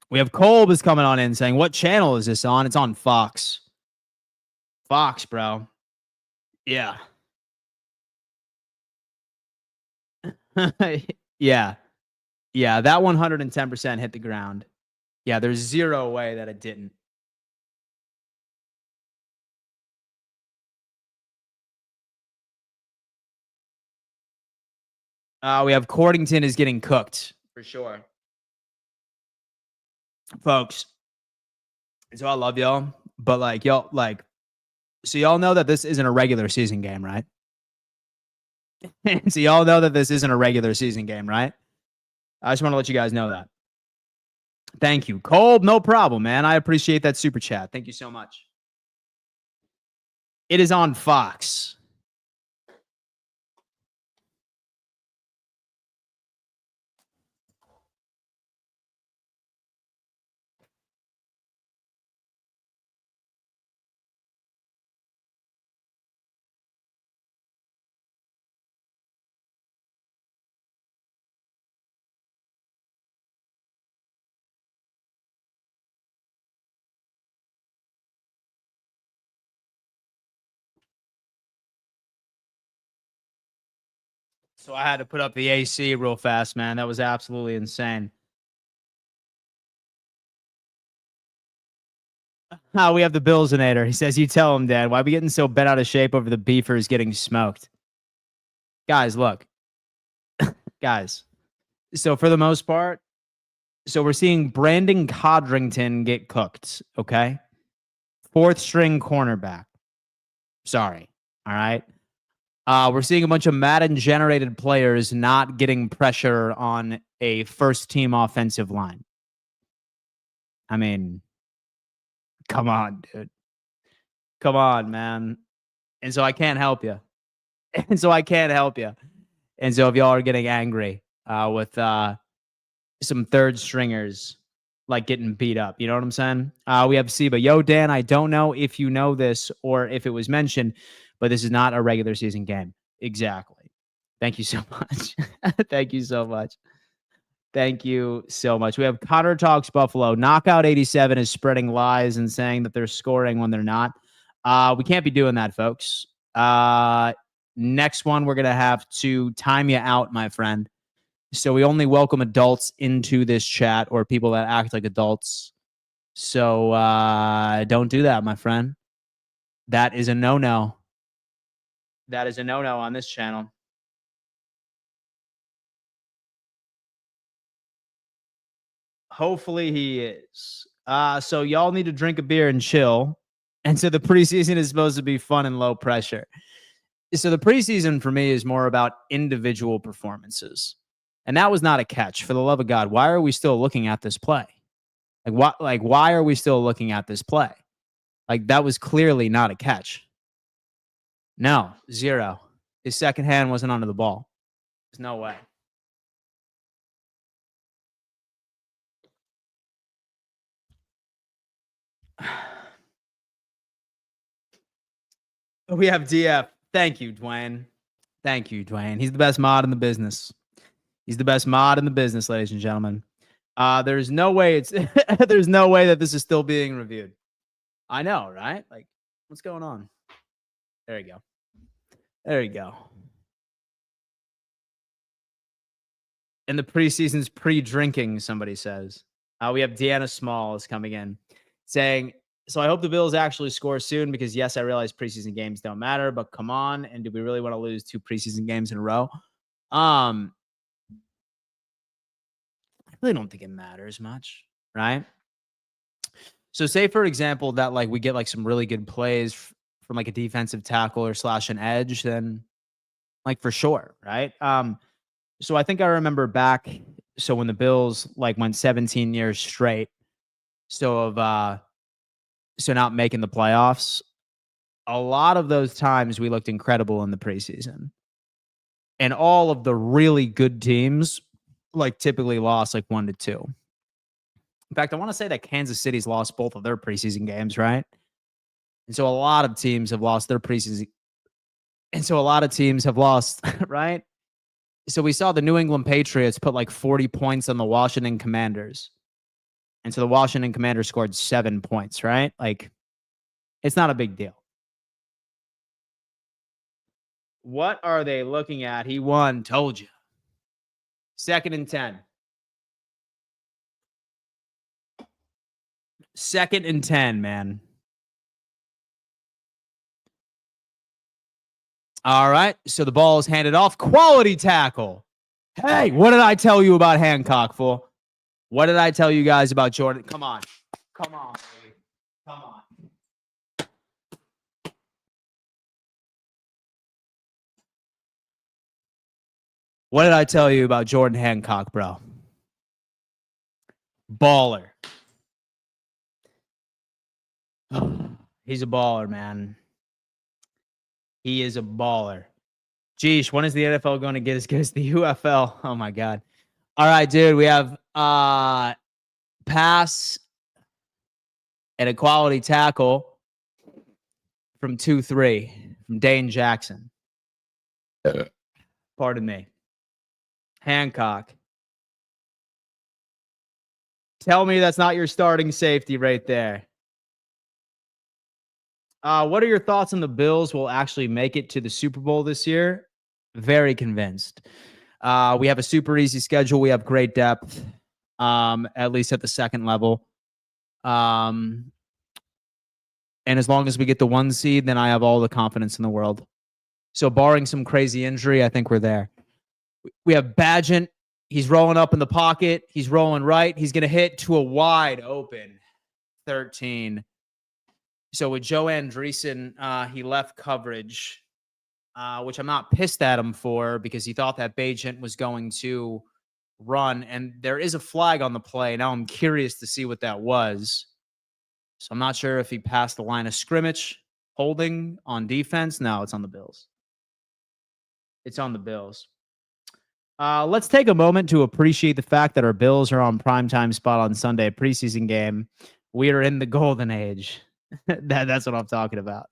We have Kolb is coming on in saying, what channel is this on? It's on Fox. Fox, bro. Yeah. Yeah. Yeah, that 110% hit the ground. Yeah, there's zero way that it didn't. We have Cordington is getting cooked for sure. Folks, so I love y'all, but like y'all, like, so y'all know that this isn't a regular season game, right? So y'all know that this isn't a regular season game, right? I just want to let you guys know that. Thank you. Kolb, no problem, man. I appreciate that super chat. Thank you so much. It is on Fox. So I had to put up the AC real fast, man. That was absolutely insane. We have the Billsinator. He says, you tell him, Dad, why are we getting so bent out of shape over the beefers getting smoked? Guys, look. Guys. So for the most part, so we're seeing Brandon Codrington get cooked, okay? 4th string cornerback. Sorry. All right. We're seeing a bunch of Madden-generated players not getting pressure on a first-team offensive line. I mean, come on, dude. Come on, man. And so I can't help you. And so I can't help you. And so if y'all are getting angry with some third stringers like getting beat up, you know what I'm saying? We have Siba. Yo, Dan, I don't know if you know this or if it was mentioned, but this is not a regular season game. Exactly. Thank you so much. Thank you so much. Thank you so much. We have Connor Talks Buffalo. Knockout 87 is spreading lies and saying that they're scoring when they're not. We can't be doing that, folks. Next one, we're going to have to time you out, my friend. So we only welcome adults into this chat or people that act like adults. So don't do that, my friend. That is a no-no. That is a no-no on this channel. Hopefully he is. So y'all need to drink a beer and chill. And so the preseason is supposed to be fun and low pressure. So the preseason for me is more about individual performances. And that was not a catch. For the love of God, why are we still looking at this play? Why are we still looking at this play? Like, that was clearly not a catch. No, 0. His second hand wasn't under the ball. There's no way. We have DF. Thank you, Dwayne. Thank you, Dwayne. He's the best mod in the business. He's the best mod in the business, ladies and gentlemen. There's no way there's no way that this is still being reviewed. I know, right? Like, what's going on? There you go. There you go. And the preseason's pre-drinking, somebody says. We have Deanna Smalls coming in saying, so I hope the Bills actually score soon because, yes, I realize preseason games don't matter, but come on. And do we really want to lose 2 preseason games in a row? I really don't think it matters much, right? So say, for example, that like we get like some really good plays from like a defensive tackle or / an edge, then like for sure, right? So I think I remember back, so when the Bills like went 17 years straight, so not making the playoffs, a lot of those times we looked incredible in the preseason. And all of the really good teams like typically lost like 1-2. In fact, I want to say that Kansas City's lost both of their preseason games, right? And so a lot of teams have lost their preseason. And so a lot of teams have lost, right? So we saw the New England Patriots put like 40 points on the Washington Commanders. And so the Washington Commanders scored 7 points, right? Like, it's not a big deal. What are they looking at? He won. Told you. 2nd and 10. 2nd and 10, man. All right. So the ball is handed off. Quality tackle. Hey, what did I tell you about Hancock, fool? What did I tell you guys about Jordan? Come on. Come on, baby. Come on. What did I tell you about Jordan Hancock, bro? Baller. He's a baller, man. He is a baller. Geesh, when is the NFL going to get as good as the UFL? Oh, my God. All right, dude. We have pass and a quality tackle from 2-3 from Dane Jackson. Pardon me. Hancock. Tell me that's not your starting safety right there. What are your thoughts on the Bills will actually make it to the Super Bowl this year? Very convinced. We have a super easy schedule. We have great depth, at least at the second level. And as long as we get the 1 seed, then I have all the confidence in the world. So barring some crazy injury, I think we're there. We have Badgett. He's rolling up in the pocket. He's rolling right. He's going to hit to a wide open 13. So with Joe Andreessen, he left coverage, which I'm not pissed at him for because he thought that Badgett was going to run. And there is a flag on the play. Now I'm curious to see what that was. So I'm not sure if he passed the line of scrimmage, holding on defense. No, it's on the Bills. It's on the Bills. Let's take a moment to appreciate the fact that our Bills are on primetime spot on Sunday, preseason game. We are in the golden age. That's what I'm talking about.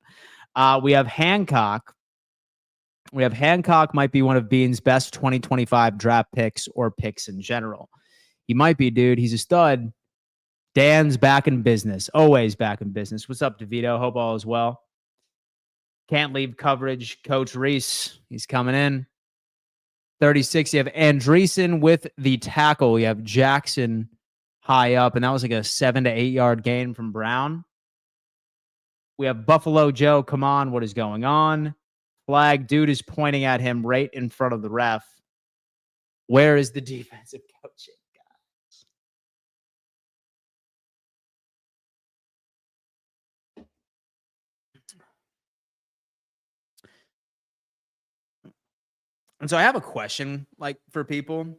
We have Hancock. Might be one of Bean's best 2025 draft picks or picks in general. He might be, dude. He's a stud. Dan's back in business. Always back in business. What's up, DeVito? Hope all is well. Can't leave coverage. Coach Reese, he's coming in. 36, you have Andreessen with the tackle. You have Jackson high up, and that was like a 7 to 8 yard gain from Brown. We have Buffalo Joe. Come on, what is going on? Flag. Dude is pointing at him right in front of the ref. Where is the defensive coaching, guys? And so I have a question, like, for people.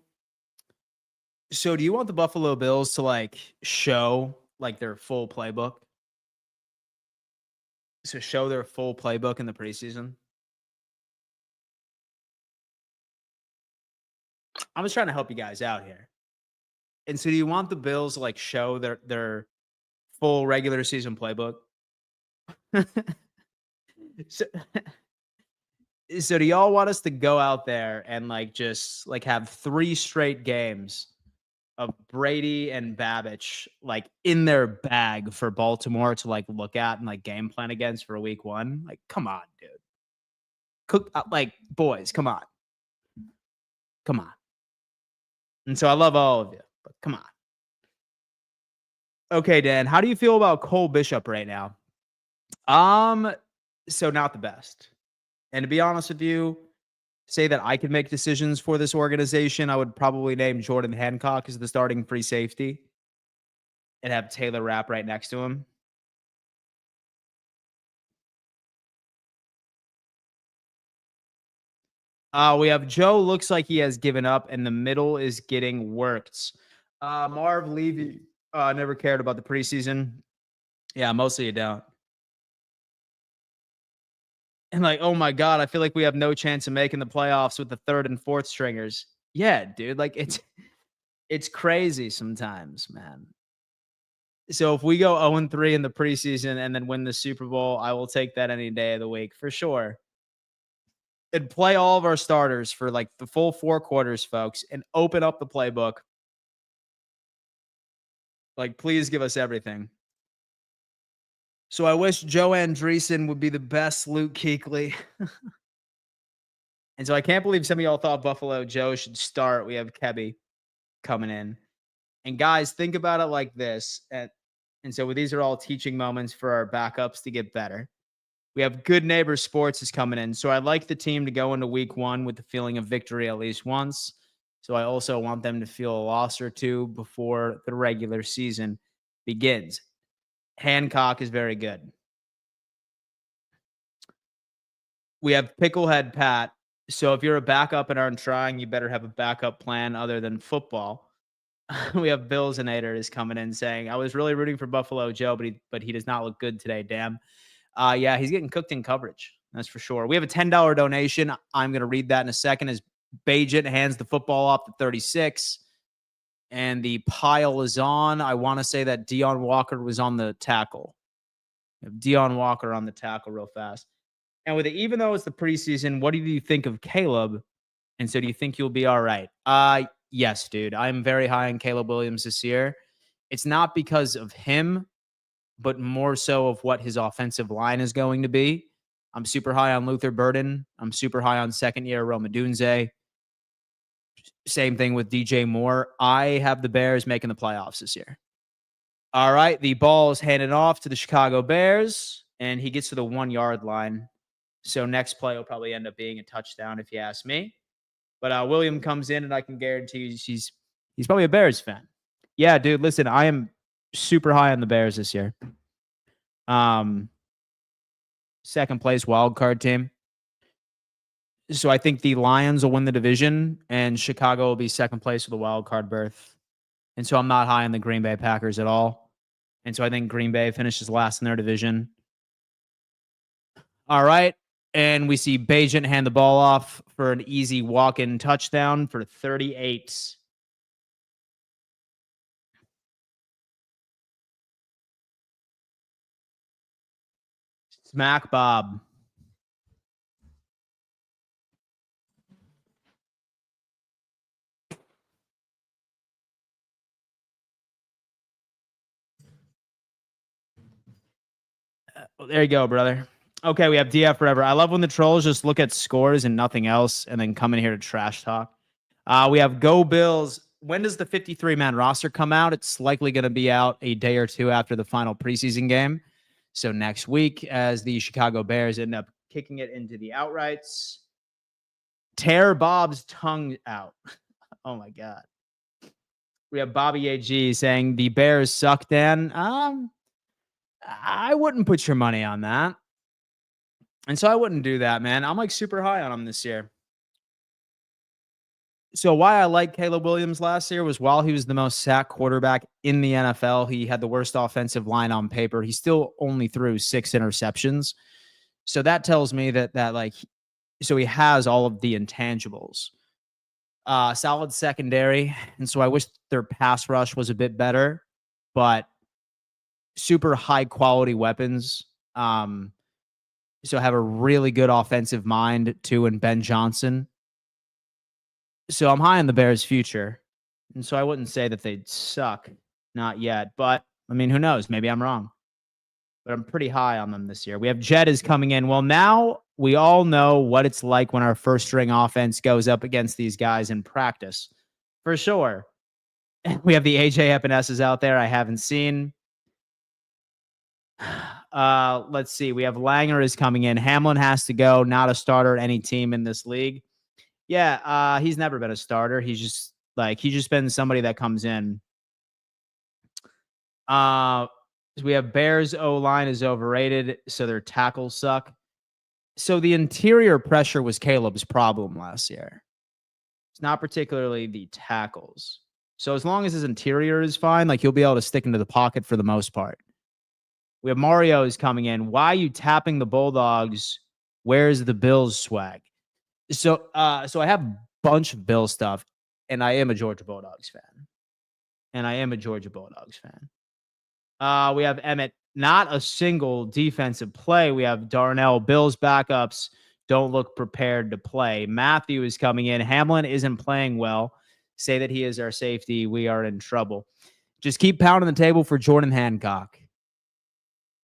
So do you want the Buffalo Bills to like show like their full playbook? So show their full playbook in the preseason? I'm just trying to help you guys out here. And so do you want the Bills to like show their full regular season playbook? so, so do y'all want us to go out there and like just like have 3 straight games of Brady and Babbage like in their bag for Baltimore to like look at and like game plan against for week 1? Like, come on, dude. Cook like boys, come on. Come on. And so I love all of you, but come on. Okay, Dan, how do you feel about Cole Bishop right now? Um, so not the best. And to be honest with you, say that I could make decisions for this organization, I would probably name Jordan Hancock as the starting free safety and have Taylor Rapp right next to him. We have Joe looks like he has given up, and the middle is getting worked. Marv Levy never cared about the preseason. Yeah, mostly you don't. And like, oh my god, I feel like we have no chance of making the playoffs with the third and fourth stringers. Yeah, dude, like it's crazy sometimes, man. So if we go 0-3 in the preseason and then win the Super Bowl, I will take that any day of the week for sure. And play all of our starters for like the full 4 quarters, folks, and open up the playbook. Like, please give us everything. So I wish Joe Andreessen would be the best Luke Kuechly. And so I can't believe some of y'all thought Buffalo Joe should start. We have Kebby coming in. And guys, think about it like this. And so these are all teaching moments for our backups to get better. We have Good Neighbor Sports is coming in. So I'd like the team to go into week 1 with the feeling of victory at least once. So I also want them to feel a loss or two before the regular season begins. Hancock is very good. We have Picklehead Pat. So if you're a backup and aren't trying, you better have a backup plan other than football. We have Bills and Ader is coming in saying, I was really rooting for Buffalo Joe, but he does not look good today. Damn. Yeah, he's getting cooked in coverage. That's for sure. We have a $10 donation. I'm going to read that in a second as Bajent hands the football off to 36. And the pile is on. I want to say that Deion Walker was on the tackle. Deion Walker on the tackle real fast. And with it, even though it's the preseason, what do you think of Caleb? And so do you think you'll be all right? Yes, dude. I'm very high on Caleb Williams this year. It's not because of him, but more so of what his offensive line is going to be. I'm super high on Luther Burden. I'm super high on second-year Roma Dunze. Same thing with DJ Moore. I have the Bears making the playoffs this year. All right, the ball is handed off to the Chicago Bears, and he gets to the 1-yard line. So next play will probably end up being a touchdown if you ask me. But William comes in, and I can guarantee you he's probably a Bears fan. Yeah, dude, listen, I am super high on the Bears this year. Second place wild card team. So I think the Lions will win the division, and Chicago will be second place with a wild card berth. And so I'm not high on the Green Bay Packers at all. And so I think Green Bay finishes last in their division. All right. And we see Bajent hand the ball off for an easy walk-in touchdown for 38. Smack Bob. There you go, brother. Okay, we have DF forever. I love when the trolls just look at scores and nothing else and then come in here to trash talk. We have Go Bills. When does the 53-man roster come out? It's likely going to be out a day or two after the final preseason game. So next week, as the Chicago Bears end up kicking it into the outrights. Tear Bob's tongue out. Oh, my God. We have Bobby AG saying the Bears suck, Dan. I wouldn't put your money on that. And so I wouldn't do that, man. I'm like super high on them this year. So why I like Caleb Williams last year was while he was the most sacked quarterback in the NFL, he had the worst offensive line on paper. He still only threw 6 interceptions. So that tells me that like, so he has all of the intangibles. Solid secondary, and so I wish their pass rush was a bit better, but super high quality weapons. So have a really good offensive mind too in Ben Johnson. So I'm high on the Bears' future, and so I wouldn't say that they'd suck, not yet. But I mean, who knows? Maybe I'm wrong. But I'm pretty high on them this year. We have Jed is coming in. Well, now we all know what it's like when our first string offense goes up against these guys in practice, for sure. We have the AJ Epinesses out there I haven't seen. Let's see. We have Langer is coming in. Hamlin has to go. Not a starter at any team in this league. Yeah, he's never been a starter. He's just been somebody that comes in. So we have Bears O-line is overrated, so their tackles suck. So the interior pressure was Caleb's problem last year. It's not particularly the tackles. So as long as his interior is fine, like he'll be able to stick into the pocket for the most part. We have Mario is coming in. Why are you tapping the Bulldogs? Where's the Bills swag? So I have a bunch of Bill stuff, and I am a Georgia Bulldogs fan. We have Emmett, not a single defensive play. We have Darnell. Bills backups don't look prepared to play. Matthew is coming in. Hamlin isn't playing well. Say that he is our safety. We are in trouble. Just keep pounding the table for Jordan Hancock.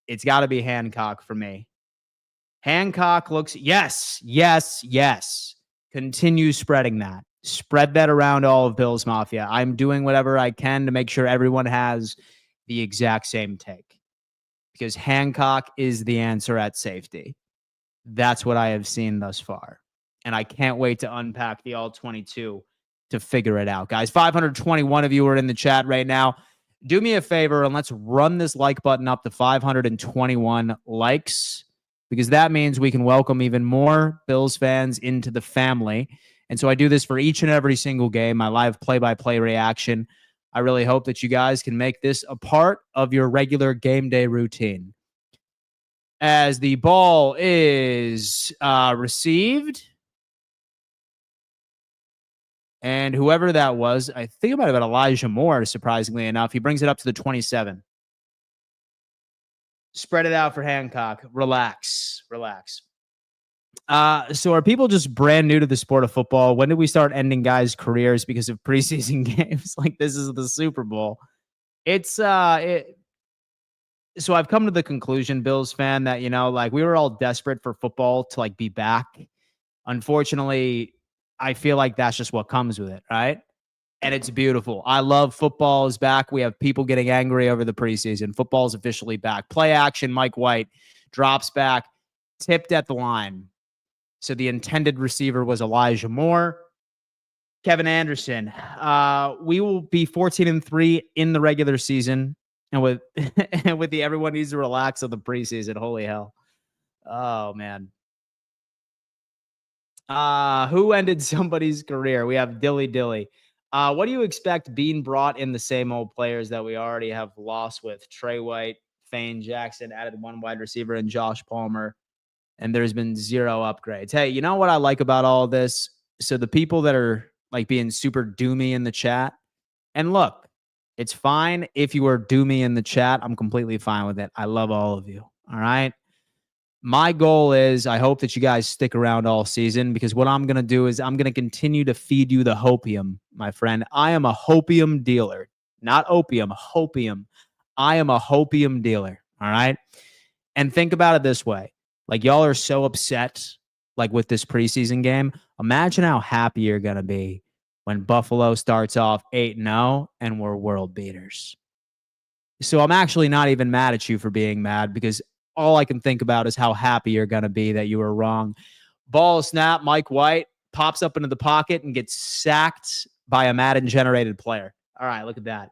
It's got to be Hancock for me. Hancock looks, yes. Continue spreading that. Spread that around all of Bills Mafia. I'm doing whatever I can to make sure everyone has the exact same take, because Hancock is the answer at safety. That's what I have seen thus far. And I can't wait to unpack the all 22 to figure it out. Guys, 521 of you are in the chat right now. Do me a favor and let's run this like button up to 521 likes, because that means we can welcome even more Bills fans into the family. And so I do this for each and every single game, my live play-by-play reaction. I really hope that you guys can make this a part of your regular game day routine. As the ball is received, and whoever that was, I think it might have been Elijah Moore, surprisingly enough. He brings it up to the 27. Spread it out for Hancock. Relax. So are people just brand new to the sport of football? When did we start ending guys' careers because of preseason games? Like, this is the Super Bowl. So I've come to the conclusion, Bills fan, that, like, we were all desperate for football to like be back. Unfortunately, I feel like that's just what comes with it, right? And it's beautiful. I love football is back. We have people getting angry over the preseason. Football is officially back. Play action, Mike White drops back, tipped at the line. So the intended receiver was Elijah Moore. Kevin Anderson. We will be 14-3 in the regular season. And with the everyone needs to relax on the preseason. Holy hell. Oh, man. Who ended somebody's career? We have Dilly. What do you expect being brought in the same old players that we already have lost with? Trey White, Fane Jackson, added one wide receiver, and Josh Palmer. And there's been zero upgrades. Hey, you know what I like about all of this? So the people that are like being super doomy in the chat, and look, it's fine if you are doomy in the chat. I'm completely fine with it. I love all of you. All right. My goal is I hope that you guys stick around all season, because what I'm going to do is I'm going to continue to feed you the hopium, my friend. I am a hopium dealer, not opium, hopium. I am a hopium dealer. All right. And think about it this way. Like, y'all are so upset, like, with this preseason game. Imagine how happy you're going to be when Buffalo starts off 8-0 and we're world beaters. So I'm actually not even mad at you for being mad, because all I can think about is how happy you're going to be that you were wrong. Ball snap, Mike White pops up into the pocket and gets sacked by a Madden-generated player. All right, look at that.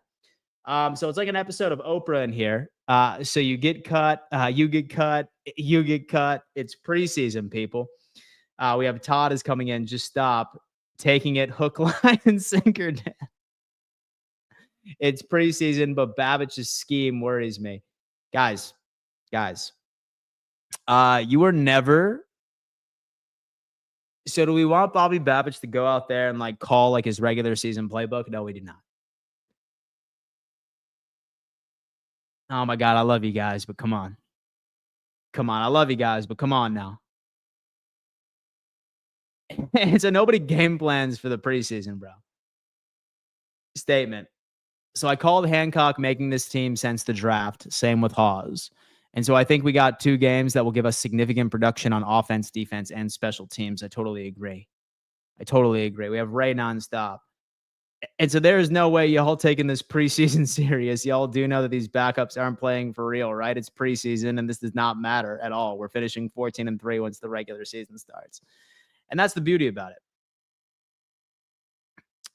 So it's like an episode of Oprah in here. So you get cut, you get cut. It's preseason, people. We have Todd is coming in. Just stop. taking it hook, line, and sinker. It's preseason, but Babbitt's scheme worries me. Guys, you were never. So do we want Bobby Babbage to go out there and like call like his regular season playbook? No, we do not. Oh my God, I love you guys, but come on. Come on. I love you guys, but come on now. And so nobody game plans for the preseason, bro. Statement. So I called Hancock making this team since the draft. Same with Hawes. And so I think we got 2 games that will give us significant production on offense, defense, and special teams. I totally agree. We have Ray nonstop. And so there is no way y'all taking this preseason serious. Y'all do know that these backups aren't playing for real, right? It's preseason, and this does not matter at all. We're finishing 14-3 once the regular season starts. And that's the beauty about it.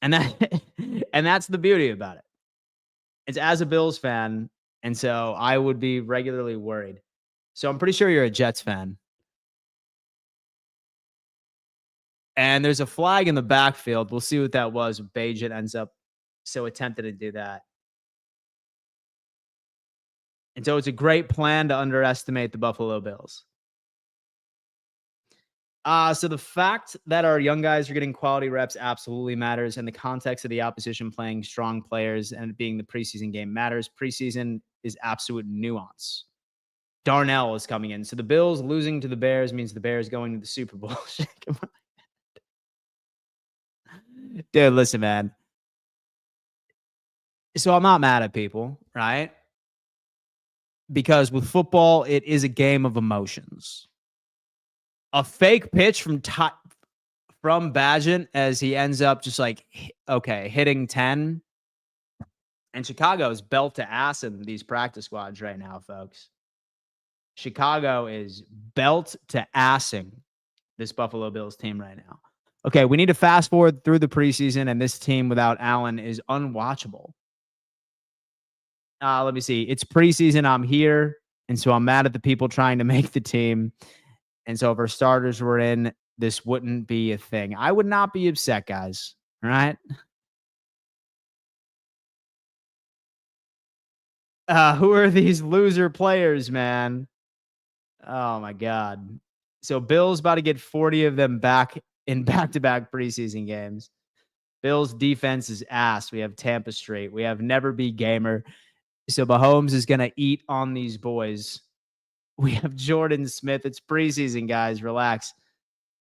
And that's the beauty about it. It's as a Bills fan, and so I would be regularly worried. So I'm pretty sure you're a Jets fan. And there's a flag in the backfield. We'll see what that was. Bajan ends up so attempted to do that. And so it's a great plan to underestimate the Buffalo Bills. So the fact that our young guys are getting quality reps absolutely matters. And the context of the opposition playing strong players and it being the preseason game matters. Preseason is absolute nuance. Darnell is coming in. So the Bills losing to the Bears means the Bears going to the Super Bowl. Dude, listen, man. So I'm not mad at people, right? Because with football, it is a game of emotions. A fake pitch from Bagent as he ends up just like, okay, hitting 10. And Chicago is belt to ass in these practice squads right now, folks. Chicago is belt to assing this Buffalo Bills team right now. Okay, we need to fast forward through the preseason, and this team without Allen is unwatchable. Let me see. It's preseason. I'm here, and so I'm mad at the people trying to make the team. And so if our starters were in, this wouldn't be a thing. I would not be upset, guys. All right? Who are these loser players, man? Oh, my God. So Bill's about to get 40 of them back in back-to-back preseason games. Bills defense is ass. We have Tampa straight. We have Never Be Gamer. So Mahomes is going to eat on these boys. We have Jordan Smith. It's preseason, guys. Relax.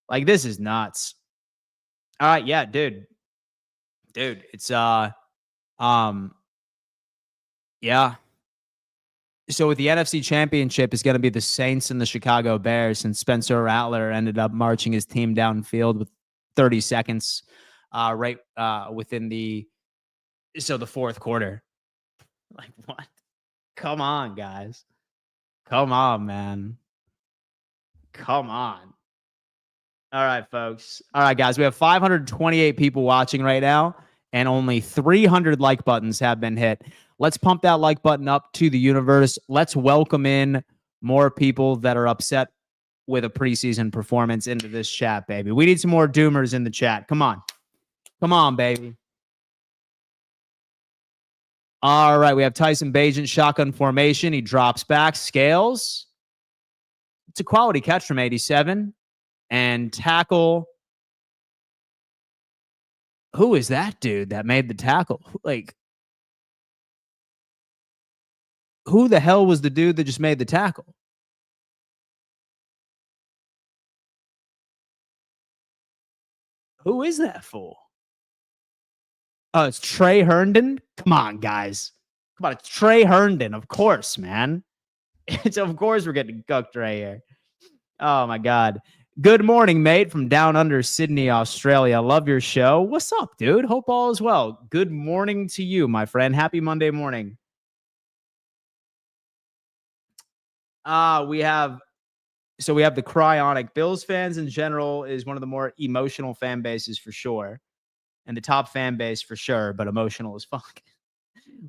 Like, this is nuts. All right. Yeah, dude. It's, yeah. So with the NFC Championship is going to be the Saints and the Chicago Bears, and Spencer Rattler ended up marching his team downfield with 30 seconds within the fourth quarter. Like, what? Come on, guys. Come on, man. Come on. All right, folks. All right, guys. We have 528 people watching right now, and only 300 like buttons have been hit. Let's pump that like button up to the universe. Let's welcome in more people that are upset with a preseason performance into this chat, baby. We need some more doomers in the chat. Come on. Come on, baby. All right, we have Tyson Bagent, shotgun formation. He drops back, scales. It's a quality catch from 87. And tackle. Who is that dude that made the tackle? Like, who the hell was the dude that just made the tackle? Who is that fool? Oh, it's Trey Herndon. Come on, guys. Come on, it's Trey Herndon. Of course, man. Of course we're getting cooked right here. Oh, my God. Good morning, mate, from down under Sydney, Australia. Love your show. What's up, dude? Hope all is well. Good morning to you, my friend. Happy Monday morning. We have the cryonic. Bills fans in general is one of the more emotional fan bases for sure. And the top fan base for sure, but emotional as fuck.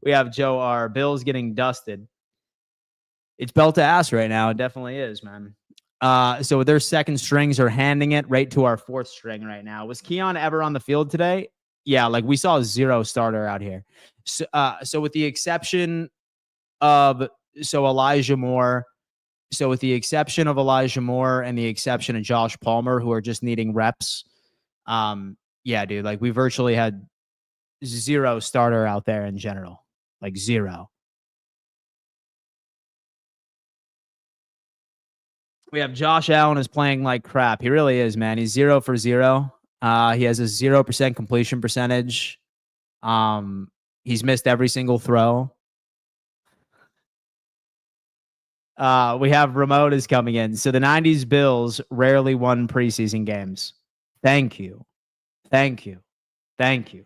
We have Joe R. Bills getting dusted. It's belt to ass right now. It definitely is, man. So their second strings are handing it right to our fourth string right now. Was Keon ever on the field today? Yeah, like we saw 0 starter out here. So with the exception of Elijah Moore, so with the exception of Elijah Moore and the exception of Josh Palmer, who are just needing reps, yeah, dude, like we virtually had 0 starter out there in general, like 0. We have Josh Allen is playing like crap. He really is, man. He's 0 for 0. He has a 0% completion percentage. He's missed every single throw. We have Remote is coming in. So the 90s Bills rarely won preseason games. Thank you. Thank you. Thank you.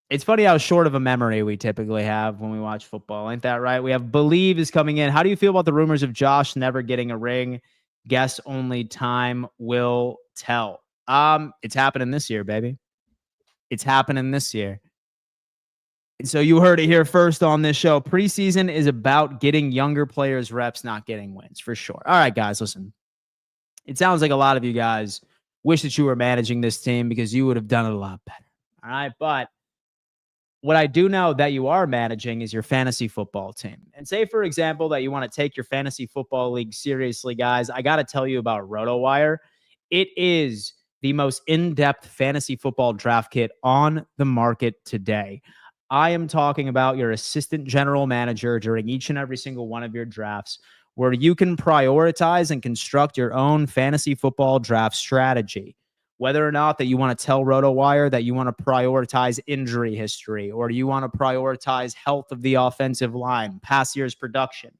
It's funny how short of a memory we typically have when we watch football. Ain't that right? We have Believe is coming in. How do you feel about the rumors of Josh never getting a ring? Guess only time will tell. It's happening this year, baby. It's happening this year. So you heard it here first on this show. Preseason is about getting younger players reps, not getting wins, for sure. All right, guys, listen. It sounds like a lot of you guys wish that you were managing this team because you would have done it a lot better. All right, but what I do know that you are managing is your fantasy football team. And say, for example, that you want to take your fantasy football league seriously, guys. I got to tell you about RotoWire. It is the most in-depth fantasy football draft kit on the market today. I am talking about your assistant general manager during each and every single one of your drafts, where you can prioritize and construct your own fantasy football draft strategy. Whether or not that you want to tell RotoWire that you want to prioritize injury history, or you want to prioritize health of the offensive line, past year's production.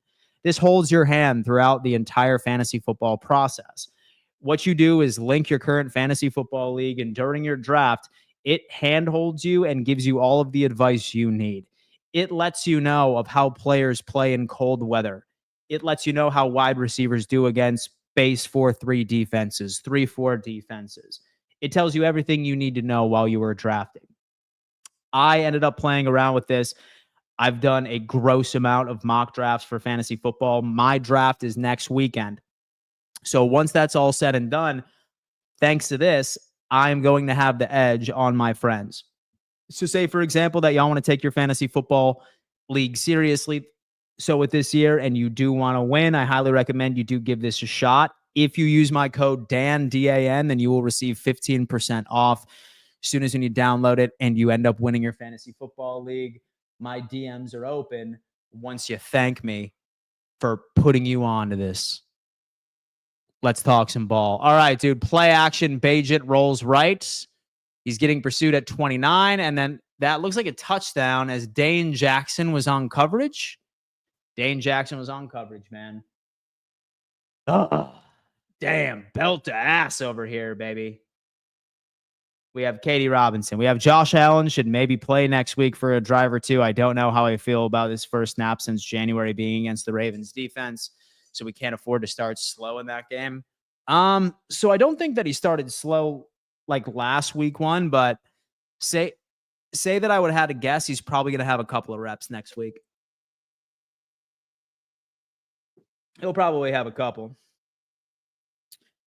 This holds your hand throughout the entire fantasy football process. What you do is link your current fantasy football league, and during your draft, it handholds you and gives you all of the advice you need. It lets you know of how players play in cold weather. It lets you know how wide receivers do against base 4-3 defenses, 3-4 defenses. It tells you everything you need to know while you were drafting. I ended up playing around with this. I've done a gross amount of mock drafts for fantasy football. My draft is next weekend. So once that's all said and done, thanks to this, I'm going to have the edge on my friends. So say, for example, that y'all want to take your fantasy football league seriously. So with this year, and you do want to win, I highly recommend you do give this a shot. If you use my code DAN, D-A-N, then you will receive 15% off as soon as when you download it and you end up winning your fantasy football league. My DMs are open once you thank me for putting you on to this. Let's talk some ball. All right, dude. Play action. Bajit rolls right. He's getting pursued at 29. And then that looks like a touchdown as Dane Jackson was on coverage. Dane Jackson was on coverage, man. Oh, damn. Belt to ass over here, baby. We have Katie Robinson. We have Josh Allen. Should maybe play next week for a drive or two. I don't know how I feel about his first snap since January being against the Ravens defense. So we can't afford to start slow in that game. So I don't think that he started slow like last week one, but say that I would have had to guess he's probably going to have a couple of reps next week. He'll probably have a couple.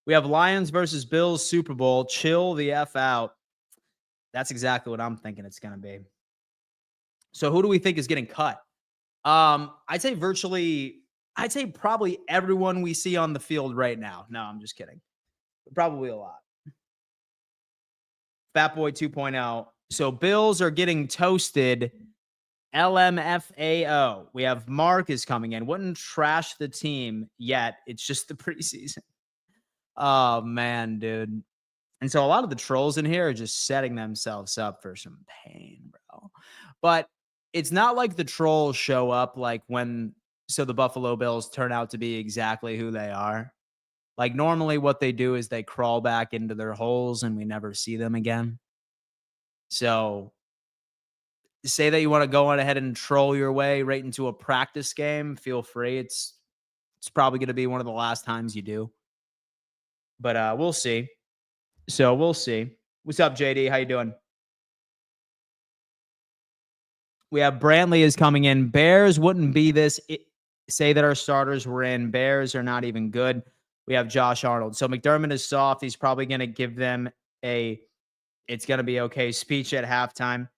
We have Lions versus Bills Super Bowl. Chill the F out. That's exactly what I'm thinking it's going to be. So who do we think is getting cut? I'd say probably everyone we see on the field right now. No, I'm just kidding. Probably a lot. Fat Boy 2.0. So Bills are getting toasted. LMFAO. We have Mark is coming in. Wouldn't trash the team yet. It's just the preseason. Oh, man, dude. And so a lot of the trolls in here are just setting themselves up for some pain, bro. But it's not like the trolls show up like when the Buffalo Bills turn out to be exactly who they are. Like normally what they do is they crawl back into their holes and we never see them again. So say that you want to go on ahead and troll your way right into a practice game, feel free. It's probably going to be one of the last times you do. But we'll see. So we'll see. What's up, JD? How you doing? We have Brantley is coming in. Bears wouldn't be this Say that our starters were in. Bears are not even good. We have Josh Arnold. So McDermott is soft. He's probably going to give them a "it's going to be okay" speech at halftime.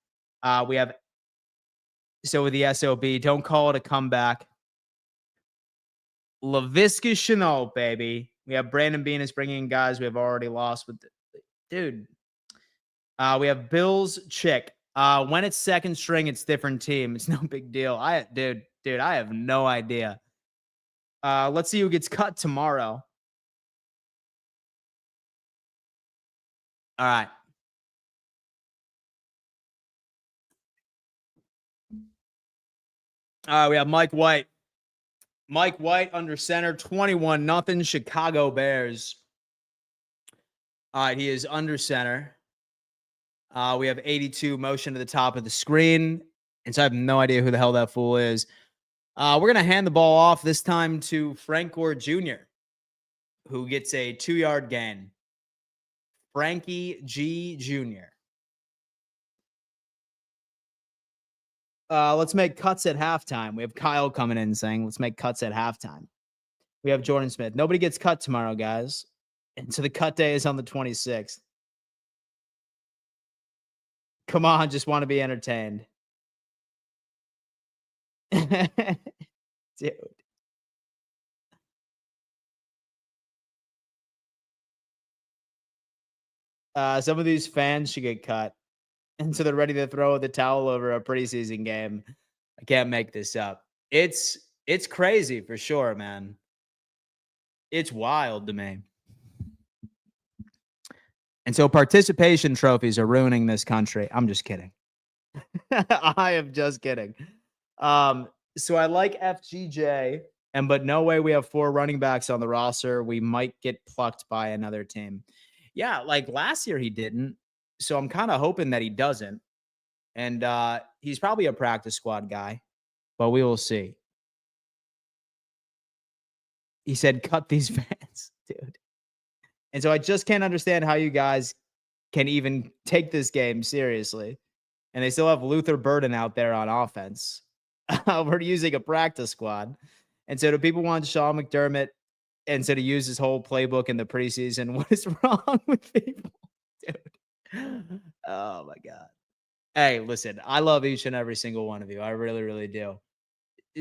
We have with the SOB, don't call it a comeback. Laviska Shenault, baby. We have Brandon Bean is bringing in guys we have already lost with. Dude. We have Bills Chick. When it's second string, it's different team. It's no big deal. Dude, I have no idea. Let's see who gets cut tomorrow. All right. We have Mike White. Mike White under center, 21-0 Chicago Bears. All right, he is under center. We have 82 motion to the top of the screen. And so I have no idea who the hell that fool is. We're going to hand the ball off this time to Frank Gore Jr., who gets a 2-yard gain. Frankie G. Jr. Let's make cuts at halftime. We have Kyle coming in saying, let's make cuts at halftime. We have Jordan Smith. Nobody gets cut tomorrow, guys. And so the cut day is on the 26th. Come on, just want to be entertained. Dude. Some of these fans should get cut. And so they're ready to throw the towel over a preseason game. I can't make this up. It's crazy for sure, man. It's wild to me. And so participation trophies are ruining this country. I'm just kidding. I am just kidding. So I like FGJ, but no way we have 4 running backs on the roster. We might get plucked by another team. Yeah, like last year he didn't. So I'm kind of hoping that he doesn't. And he's probably a practice squad guy, but we will see. He said, cut these fans, dude. And so I just can't understand how you guys can even take this game seriously. And they still have Luther Burden out there on offense. We're using a practice squad. And so do people want Sean McDermott and so to use his whole playbook in the preseason? What is wrong with people? Dude. Oh my God. Hey, listen, I love each and every single one of you. I really, really do.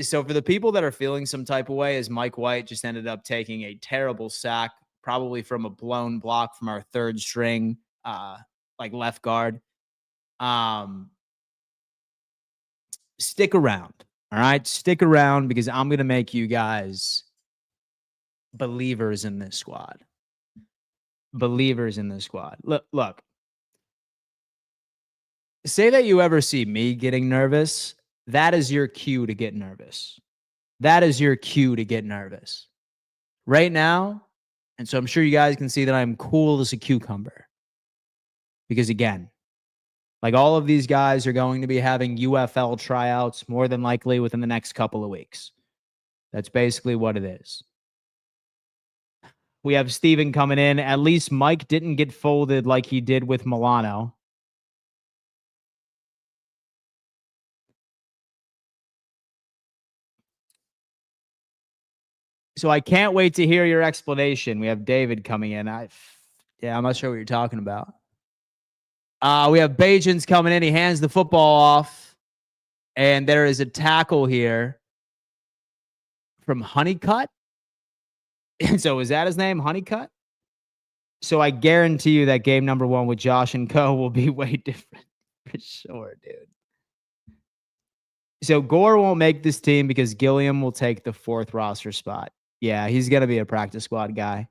So for the people that are feeling some type of way, as Mike White just ended up taking a terrible sack, probably from a blown block from our third string, left guard. Stick around. All right. Stick around because I'm going to make you guys believers in this squad. Believers in this squad. Look. Say that you ever see me getting nervous. That is your cue to get nervous. That is your cue to get nervous. Right now, and so I'm sure you guys can see that I'm cool as a cucumber. Because again, like all of these guys are going to be having UFL tryouts more than likely within the next couple of weeks. That's basically what it is. We have Steven coming in. At least Mike didn't get folded like he did with Milano. So I can't wait to hear your explanation. We have David coming in. I'm not sure what you're talking about. We have Bajans coming in. He hands the football off. And there is a tackle here from Honeycutt. And so is that his name, Honeycutt? So I guarantee you that game number 1 with Josh and Co will be way different. For sure, dude. So Gore won't make this team because Gilliam will take the 4th roster spot. Yeah, he's going to be a practice squad guy.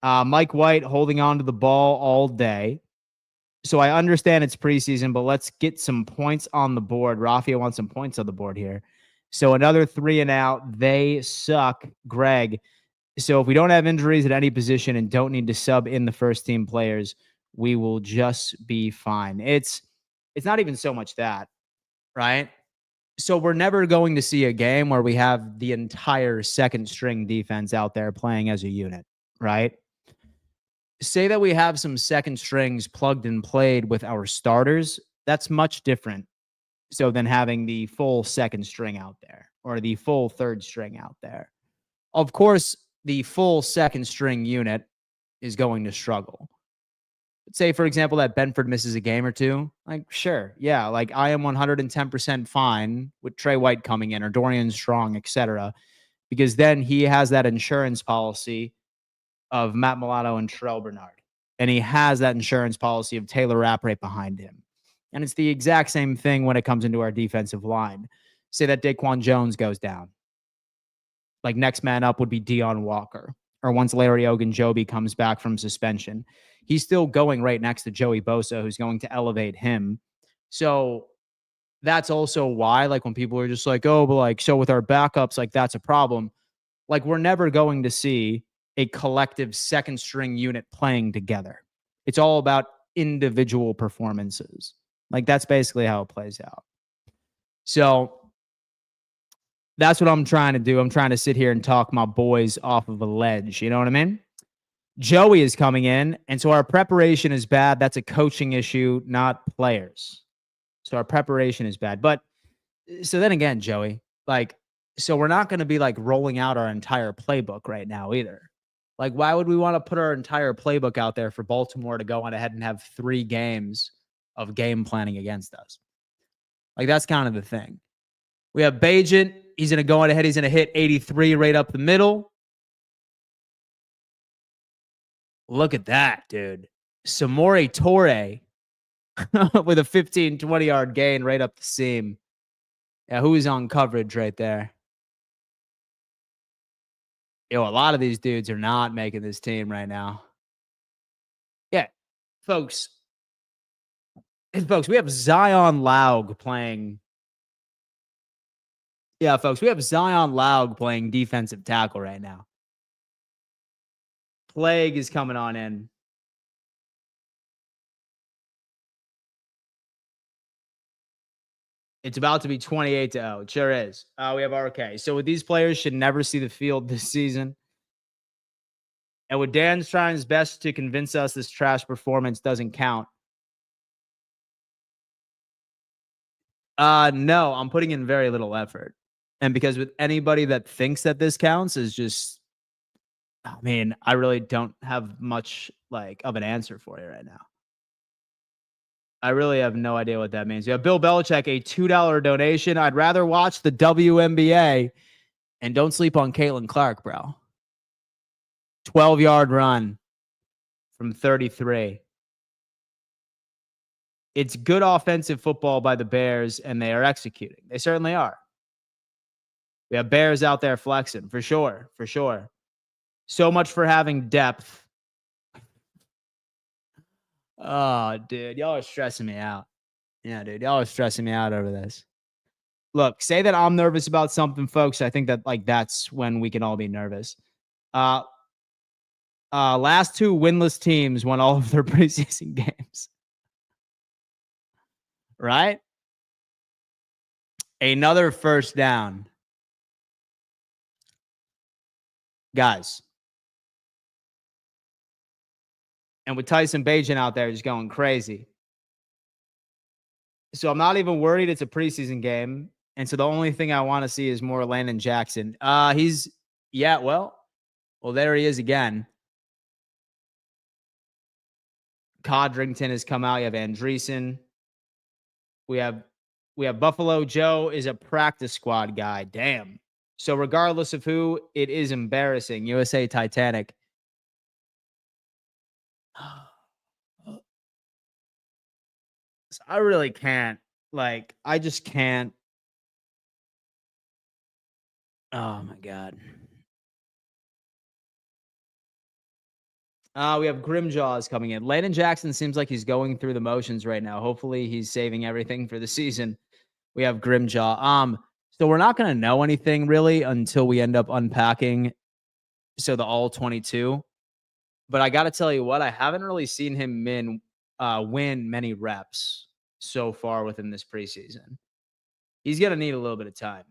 Mike White holding on to the ball all day. So I understand it's preseason, but let's get some points on the board. Raffia wants some points on the board here. So another 3 and out. They suck, Greg. So if we don't have injuries at any position and don't need to sub in the first team players, we will just be fine. It's not even so much that, right? So we're never going to see a game where we have the entire second string defense out there playing as a unit, right? Say that we have some second strings plugged and played with our starters. That's much different. So then having the full second string out there or the full third string out there. Of course, the full second string unit is going to struggle. Say, for example, that Benford misses a game or two. Like, sure. Yeah. Like, I am 110% fine with Trey White coming in or Dorian Strong, etc. Because then he has that insurance policy of Matt Milano and Terrell Bernard. And he has that insurance policy of Taylor Rapp right behind him. And it's the exact same thing when it comes into our defensive line. Say that Daquan Jones goes down. Like, next man up would be Deion Walker. Or once Larry Ogunjobi comes back from suspension, he's still going right next to Joey Bosa, who's going to elevate him. So that's also why, like, when people are just like, oh, but like, so with our backups, like, that's a problem. Like, we're never going to see a collective second string unit playing together. It's all about individual performances. Like, that's basically how it plays out. So that's what I'm trying to do. I'm trying to sit here and talk my boys off of a ledge. You know what I mean? Joey is coming in, and so our preparation is bad. That's a coaching issue, not players. So our preparation is bad. But so then again, Joey, like, so we're not going to be like rolling out our entire playbook right now either. Like, why would we want to put our entire playbook out there for Baltimore to go on ahead and have 3 games of game planning against us? Like, that's kind of the thing. We have Bajent. He's going to go on ahead. He's going to hit 83 right up the middle. Look at that, dude. Samori Torre with a 15, 20-yard gain right up the seam. Yeah, who is on coverage right there? Yo, a lot of these dudes are not making this team right now. Yeah, folks, we have Zion Laug playing. Yeah, folks, we have Zion Laug playing defensive tackle right now. Plague is coming on in. It's about to be 28-0. It sure is. We have RK. So with these players should never see the field this season. And with Dan's trying his best to convince us this trash performance doesn't count. No, I'm putting in very little effort. And because with anybody that thinks that this counts is just, I mean, I really don't have much like of an answer for you right now. I really have no idea what that means. You have Bill Belichick, a $2 donation. I'd rather watch the WNBA and don't sleep on Caitlin Clark, bro. 12-yard run from 33. It's good offensive football by the Bears, and they are executing. They certainly are. We have Bears out there flexing, for sure, for sure. So much for having depth. Oh, dude, y'all are stressing me out. Yeah, dude, y'all are stressing me out over this. Look, say that I'm nervous about something, folks. I think that like that's when we can all be nervous. Last 2 winless teams won all of their preseason games. Right? Another first down. Guys. And with Tyson Bagent out there just going crazy. So I'm not even worried it's a preseason game. And so the only thing I want to see is more Landon Jackson. Well, there he is again. Codrington has come out. You have Andreessen. We have Buffalo Joe is a practice squad guy. Damn. So regardless of who, it is embarrassing. USA Titanic. I really can't. Like, I just can't. Oh, my God. We have Grimjaws coming in. Landon Jackson seems like he's going through the motions right now. Hopefully, he's saving everything for the season. We have Grimjaw. So we're not going to know anything really until we end up unpacking. So the all 22. But I got to tell you what, I haven't really seen him win many reps so far within this preseason. He's going to need a little bit of time.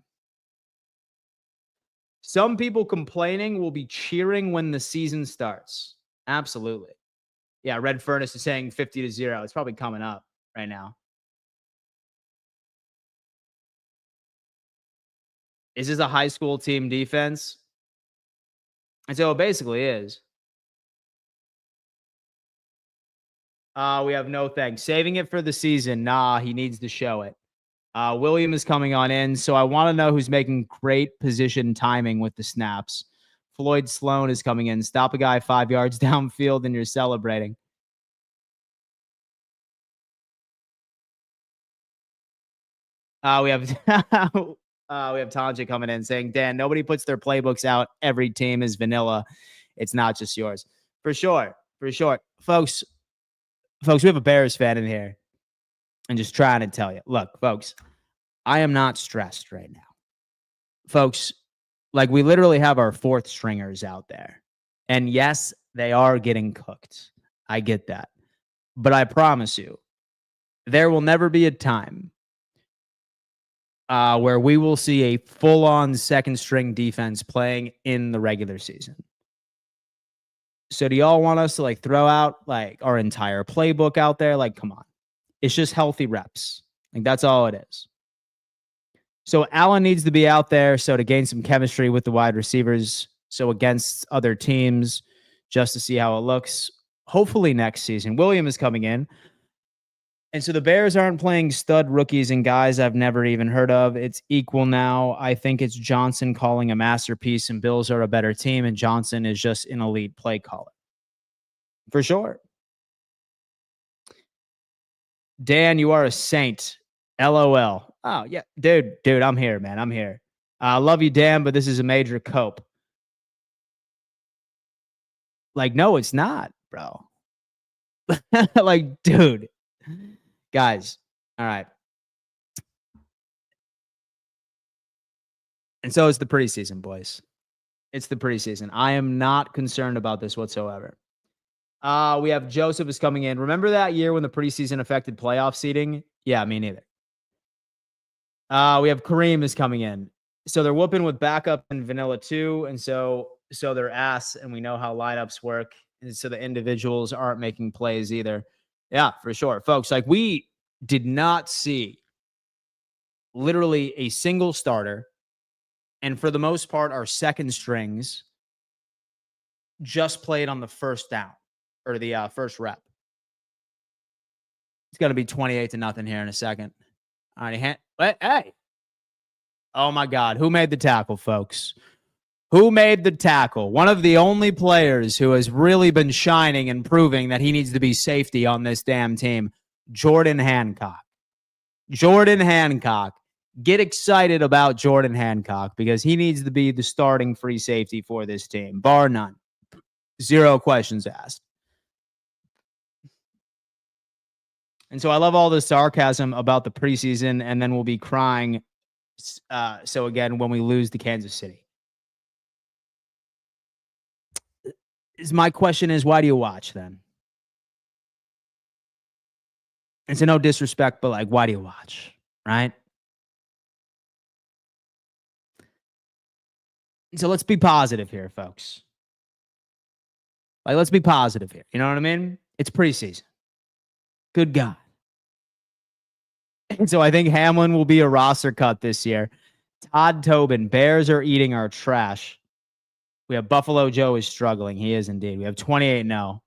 Some people complaining will be cheering when the season starts. Absolutely. Yeah, Red Furnace is saying 50-0. It's probably coming up right now. Is this a high school team defense? And so it basically is. We have no thanks. Saving it for the season. Nah, he needs to show it. William is coming on in, so I want to know who's making great position timing with the snaps. Floyd Sloan is coming in. Stop a guy 5 yards downfield and you're celebrating. We have Tanji coming in saying, Dan, nobody puts their playbooks out. Every team is vanilla. It's not just yours. For sure. For sure. Folks, we have a Bears fan in here. And just trying to tell you, look, folks, I am not stressed right now. Folks, like we literally have our fourth stringers out there. And yes, they are getting cooked. I get that. But I promise you, there will never be a time where we will see a full-on second-string defense playing in the regular season. So do y'all want us to like throw out like our entire playbook out there? Like, come on. It's just healthy reps. Like, that's all it is. So Allen needs to be out there so to gain some chemistry with the wide receivers. So against other teams, just to see how it looks. Hopefully next season. William is coming in. And so the Bears aren't playing stud rookies and guys I've never even heard of. It's equal now. I think it's Johnson calling a masterpiece, and Bills are a better team, and Johnson is just an elite play caller. For sure. Dan, you are a saint. LOL. Oh, yeah. Dude, I'm here, man. I'm here. I love you, Dan, but this is a major cope. Like, no, it's not, bro. Like, dude. Guys, all right. And so it's the preseason, boys. It's the preseason. I am not concerned about this whatsoever. We have Joseph is coming in. Remember that year when the preseason affected playoff seeding? Yeah, me neither. We have Kareem is coming in. So they're whooping with backup and vanilla too. And so they're ass, and we know how lineups work. And so the individuals aren't making plays either. Yeah, for sure. Folks, like we did not see literally a single starter. And for the most part, our second strings just played on the first down or the first rep. It's going to be 28-0 here in a second. All right. Hey. Oh, my God. Who made the tackle, folks? Who made the tackle? One of the only players who has really been shining and proving that he needs to be safety on this damn team, Jordan Hancock. Jordan Hancock. Get excited about Jordan Hancock because he needs to be the starting free safety for this team, bar none. 0 questions asked. And so I love all the sarcasm about the preseason, and then we'll be crying. So again, when we lose to Kansas City. My question is, why do you watch then? And so no disrespect, but like, why do you watch? Right? So let's be positive here, folks. Like, let's be positive here. You know what I mean? It's preseason. Good God. And so I think Hamlin will be a roster cut this year. Todd Tobin, Bears are eating our trash. We have Buffalo Joe is struggling. He is indeed. We have 28-0.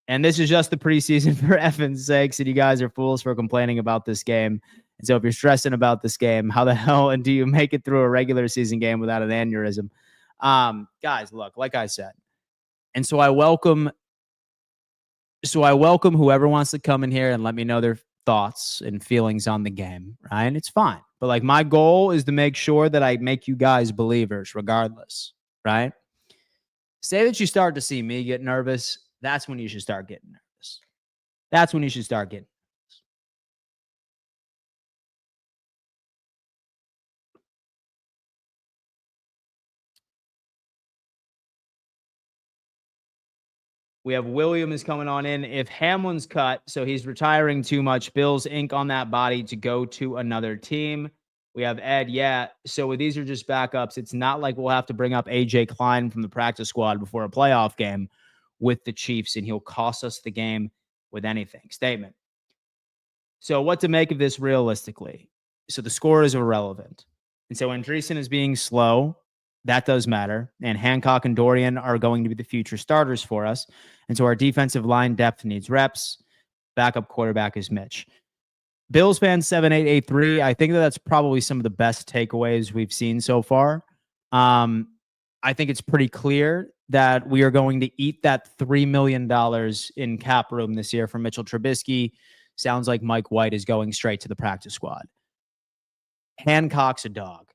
And this is just the preseason for Evan's sakes, and you guys are fools for complaining about this game. And so if you're stressing about this game, how the hell and do you make it through a regular season game without an aneurysm? Guys, look, like I said. And so I welcome whoever wants to come in here and let me know their thoughts and feelings on the game, right? And it's fine. But like my goal is to make sure that I make you guys believers regardless, right? Say that you start to see me get nervous. That's when you should start getting nervous. That's when you should start getting nervous. We have Williams coming on in. If Hamlin's cut, so he's retiring too much, Bills ink on that body to go to another team. We have Ed. Yeah. So these are just backups. It's not like we'll have to bring up AJ Klein from the practice squad before a playoff game with the Chiefs, and he'll cost us the game with anything. Statement. So what to make of this realistically? So the score is irrelevant. And so Andreessen is being slow. That does matter. And Hancock and Dorian are going to be the future starters for us. And so our defensive line depth needs reps. Backup quarterback is Mitch. Bills fan 7883. I think that's probably some of the best takeaways we've seen so far. I think it's pretty clear that we are going to eat that $3 million in cap room this year from Mitchell Trubisky. Sounds like Mike White is going straight to the practice squad. Hancock's a dog.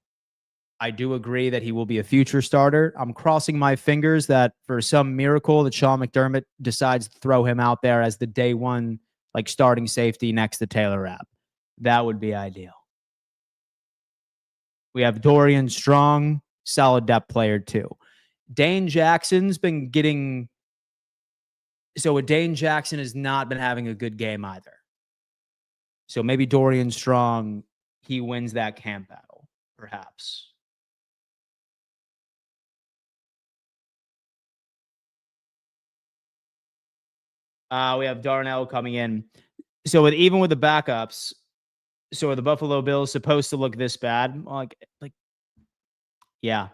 I do agree that he will be a future starter. I'm crossing my fingers that for some miracle that Sean McDermott decides to throw him out there as the day one, like starting safety next to Taylor Rapp. That would be ideal. We have Dorian Strong, solid depth player too. Dane Jackson's been getting... So Dane Jackson has not been having a good game either. So maybe Dorian Strong, he wins that camp battle, perhaps. We have Darnell coming in. So even with the backups, so are the Buffalo Bills supposed to look this bad? Like, yeah.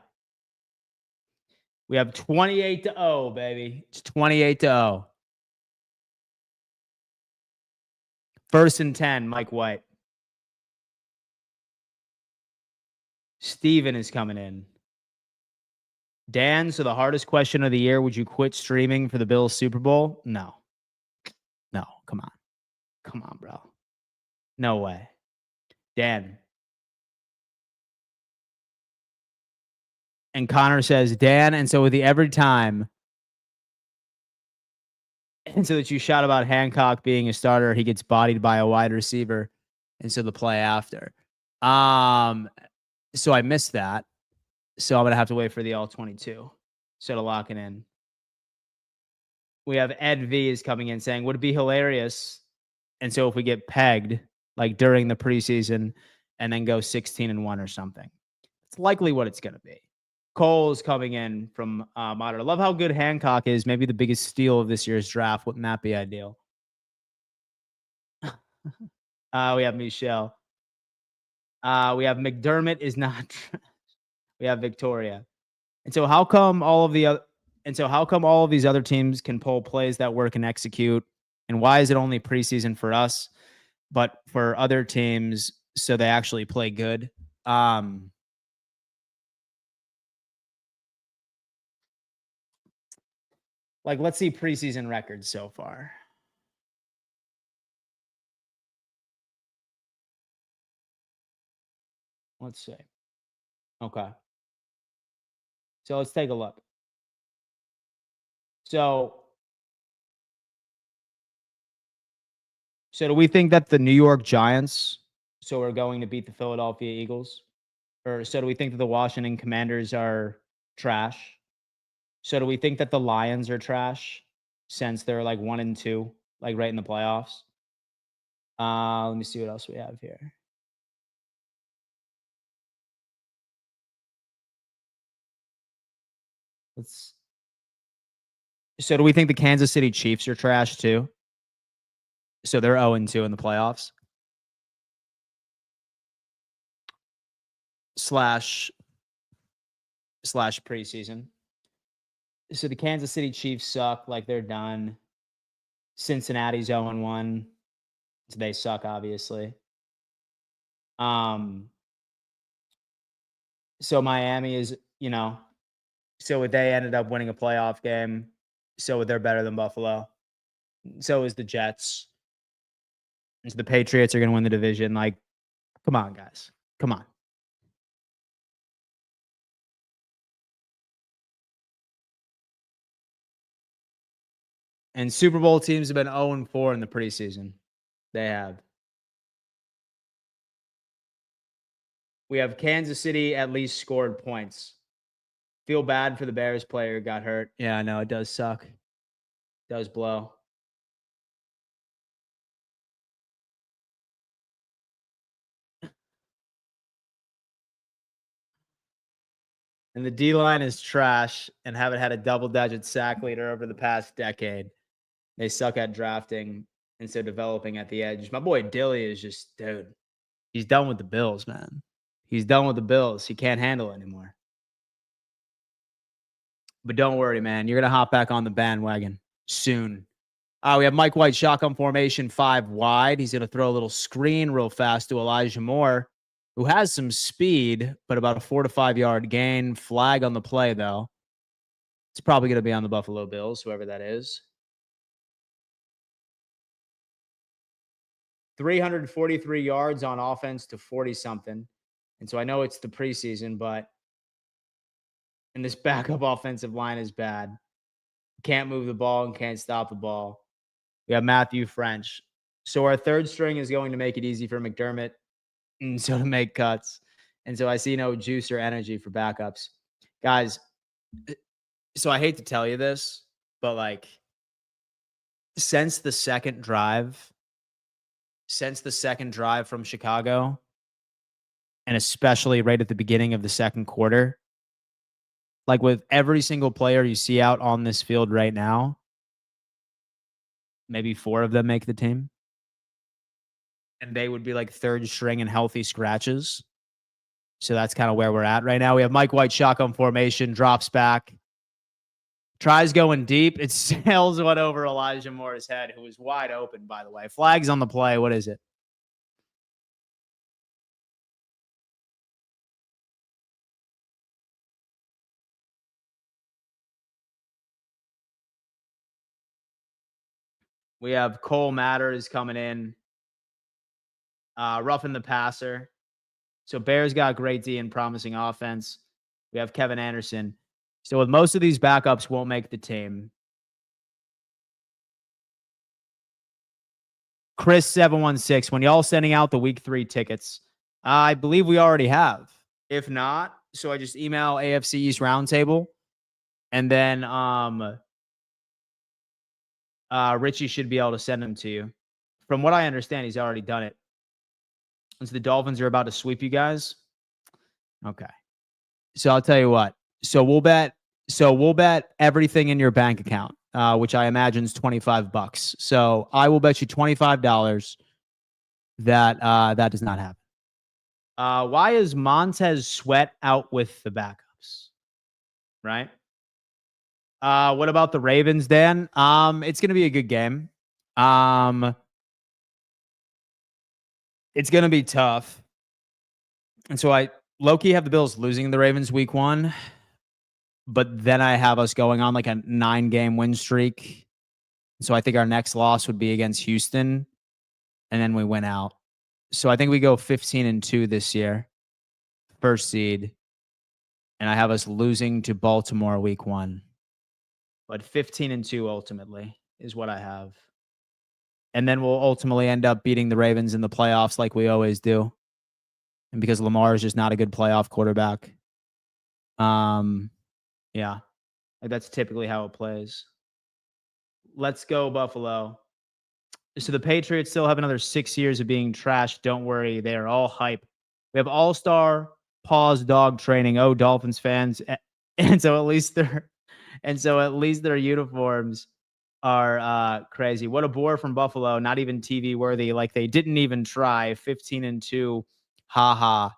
We have 28-0, baby. It's 28-0. 1st and 10, Mike White. Steven is coming in. Dan, so the hardest question of the year, would you quit streaming for the Bills Super Bowl? No. No, come on. Come on, bro. No way. Dan. And Connor says, Dan, and so with the every time, and so that you shout about Hancock being a starter, he gets bodied by a wide receiver, and so the play after. So I missed that. So I'm going to have to wait for the all-22. So to lock it in. We have Ed V is coming in saying, would it be hilarious? And so if we get pegged, like during the preseason, and then go 16-1 or something. It's likely what it's going to be. Cole is coming in from Monitor. I love how good Hancock is. Maybe the biggest steal of this year's draft. Wouldn't that be ideal? We have Michelle. We have McDermott is not. We have Victoria. And so how come all of these other teams can pull plays that work and execute? And why is it only preseason for us, but for other teams so they actually play good? Like, let's see preseason records so far. Let's see. Okay. So let's take a look. So do we think that the New York Giants are going to beat the Philadelphia Eagles? Or so do we think that the Washington Commanders are trash? So do we think that the Lions are trash since they're like 1-2, like right in the playoffs? Let me see what else we have here. So do we think the Kansas City Chiefs are trash too? So they're 0-2 in the playoffs. Slash preseason. So the Kansas City Chiefs suck, like they're done. Cincinnati's 0-1. So they suck, obviously. So Miami is, so they ended up winning a playoff game. So they're better than Buffalo. So is the Jets. And so the Patriots are going to win the division. Like, come on, guys. Come on. And Super Bowl teams have been 0-4 in the preseason. They have. We have Kansas City at least scored points. Feel bad for the Bears player who got hurt. Yeah, I know. It does suck. It does blow. And the D-line is trash and haven't had a double-digit sack leader over the past decade. They suck at drafting and so developing at the edge. My boy Dilly is just, dude, He's done with the Bills, man. He's done with the Bills. He can't handle it anymore. But don't worry, man. You're going to hop back on the bandwagon soon. We have Mike White, shotgun formation, 5 wide. He's going to throw a little screen real fast to Elijah Moore, who has some speed, but about a 4 to 5 yard gain. Flag on the play, though. It's probably going to be on the Buffalo Bills, whoever that is. 343 yards on offense to 40-something. And so I know it's the preseason, but and this backup offensive line is bad. Can't move the ball and can't stop the ball. We have Matthew French. So our third string is going to make it easy for McDermott and so to make cuts. And so I see no juice or energy for backups. Guys, so I hate to tell you this, but like since the second drive from Chicago, and especially right at the beginning of the second quarter, like with every single player you see out on this field right now, maybe 4 of them make the team. And they would be like third string and healthy scratches. So that's kind of where we're at right now. We have Mike White, shotgun formation, drops back. Tries going deep. It sails one over Elijah Moore's head, who was wide open, by the way. Flags on the play. What is it? We have Cole Matters coming in. Roughing the passer. So Bears got great D and promising offense. We have Kevin Anderson. So with most of these backups won't make the team. Chris 716, when y'all sending out the week 3 tickets, I believe we already have. If not, so I just email AFC East Roundtable, and then Richie should be able to send them to you. From what I understand, he's already done it. So the Dolphins are about to sweep you guys. Okay. So I'll tell you what. So we'll bet everything in your bank account, which I imagine is $25. So I will bet you $25 that that does not happen. Why is Montez Sweat out with the backups? Right. What about the Ravens, Dan? It's going to be a good game. It's going to be tough. And so I low-key have the Bills losing the Ravens week 1, but then I have us going on like a 9-game win streak. So I think our next loss would be against Houston, and then we win out. So I think we go 15-2 this year, first seed, and I have us losing to Baltimore week 1. But 15-2 ultimately is what I have. And then we'll ultimately end up beating the Ravens in the playoffs like we always do. And because Lamar is just not a good playoff quarterback. Yeah. Like that's typically how it plays. Let's go, Buffalo. So the Patriots still have another 6 years of being trashed. Don't worry. They are all hype. We have all-star pause dog training. Oh, Dolphins fans. And so at least their uniforms are crazy. What a bore from Buffalo. Not even TV worthy. Like they didn't even try. 15-2. Haha.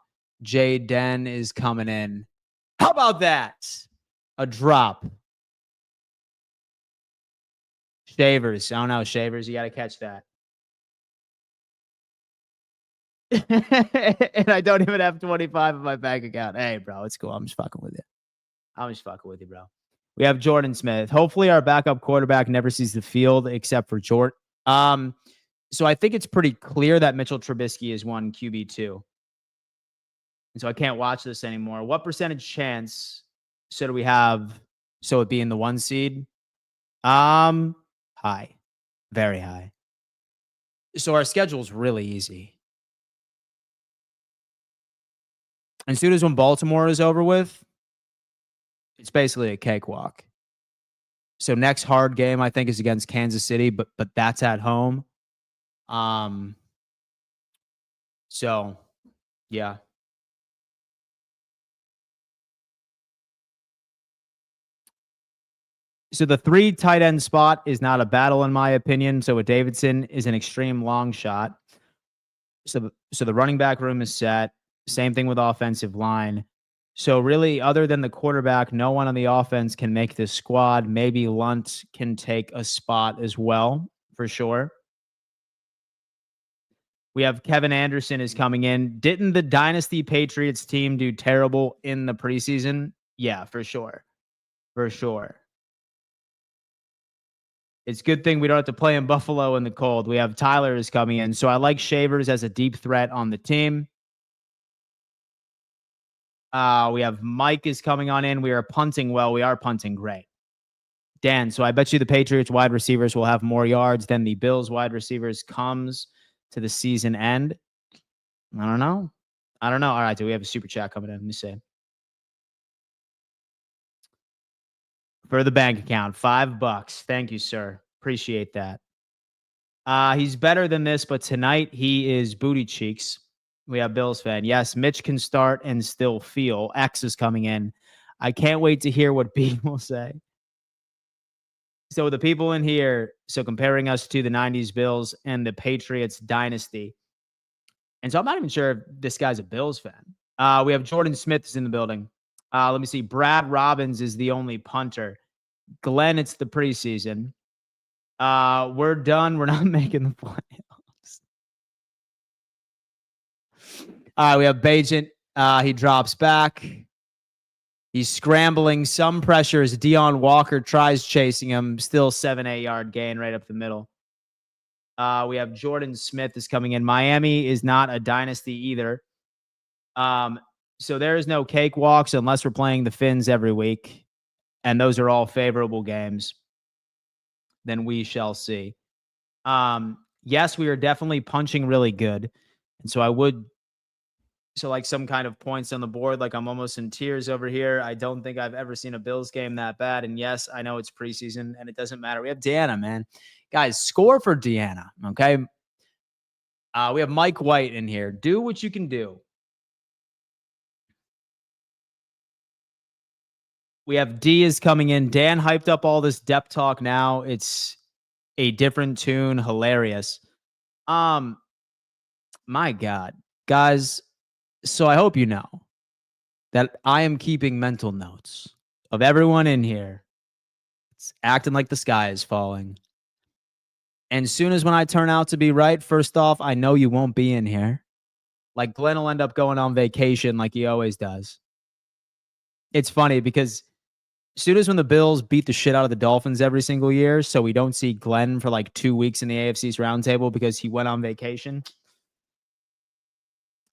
Jay Den is coming in. How about that? A drop. Shavers. I don't know. Shavers. You got to catch that. And I don't even have 25 in my bank account. Hey, bro. It's cool. I'm just fucking with you. Bro. We have Jordan Smith. Hopefully our backup quarterback never sees the field except for Jordan. So I think it's pretty clear that Mitchell Trubisky is one QB2. And so I can't watch this anymore. What percentage chance do we have so it being the 1 seed? High. Very high. So our schedule is really easy. And as soon as when Baltimore is over with, it's basically a cakewalk. So next hard game, I think, is against Kansas City, but that's at home. So, yeah. So the 3 tight end spot is not a battle, in my opinion. So a Davidson is an extreme long shot. So the running back room is set. Same thing with offensive line. So really, other than the quarterback, no one on the offense can make this squad. Maybe Lunt can take a spot as well, for sure. We have Kevin Anderson is coming in. Didn't the Dynasty Patriots team do terrible in the preseason? Yeah, for sure. For sure. It's a good thing we don't have to play in Buffalo in the cold. We have Tyler is coming in. So I like Shavers as a deep threat on the team. We have Mike is coming on in. We are punting well. We are punting great. Dan, so I bet you the Patriots wide receivers will have more yards than the Bills wide receivers comes to the season end. I don't know. All right, do we have a super chat coming in? Let me see. For the bank account, $5. Thank you, sir. Appreciate that. He's better than this, but tonight he is booty cheeks. We have Bills fan. Yes, Mitch can start and still feel. X is coming in. I can't wait to hear what B will say. So the people in here, so comparing us to the 90s Bills and the Patriots dynasty. And so I'm not even sure if this guy's a Bills fan. We have Jordan Smith is in the building. Let me see. Brad Robbins is the only punter. Glenn, it's the preseason. We're done. We're not making the playoffs. We have Bajent. He drops back. He's scrambling. Some pressure as Deion Walker tries chasing him. Still 7-8 yard gain right up the middle. We have Jordan Smith is coming in. Miami is not a dynasty either. So there is no cakewalks unless we're playing the Finns every week. And those are all favorable games. Then we shall see. Yes, we are definitely punching really good. And so I would, so like some kind of points on the board, like I'm almost in tears over here. I don't think I've ever seen a Bills game that bad. And yes, I know it's preseason and it doesn't matter. We have Deanna, man. Guys, score for Deanna, okay? We have Mike White in here. Do what you can do. We have D is coming in. Dan hyped up all this depth talk now. It's a different tune. Hilarious. My God. Guys, so I hope you know that I am keeping mental notes of everyone in here. It's acting like the sky is falling. And as soon as when I turn out to be right, first off, I know you won't be in here. Like Glenn will end up going on vacation like he always does. It's funny because as soon as when the Bills beat the shit out of the Dolphins every single year, so we don't see Glenn for like 2 weeks in the AFC's roundtable because he went on vacation.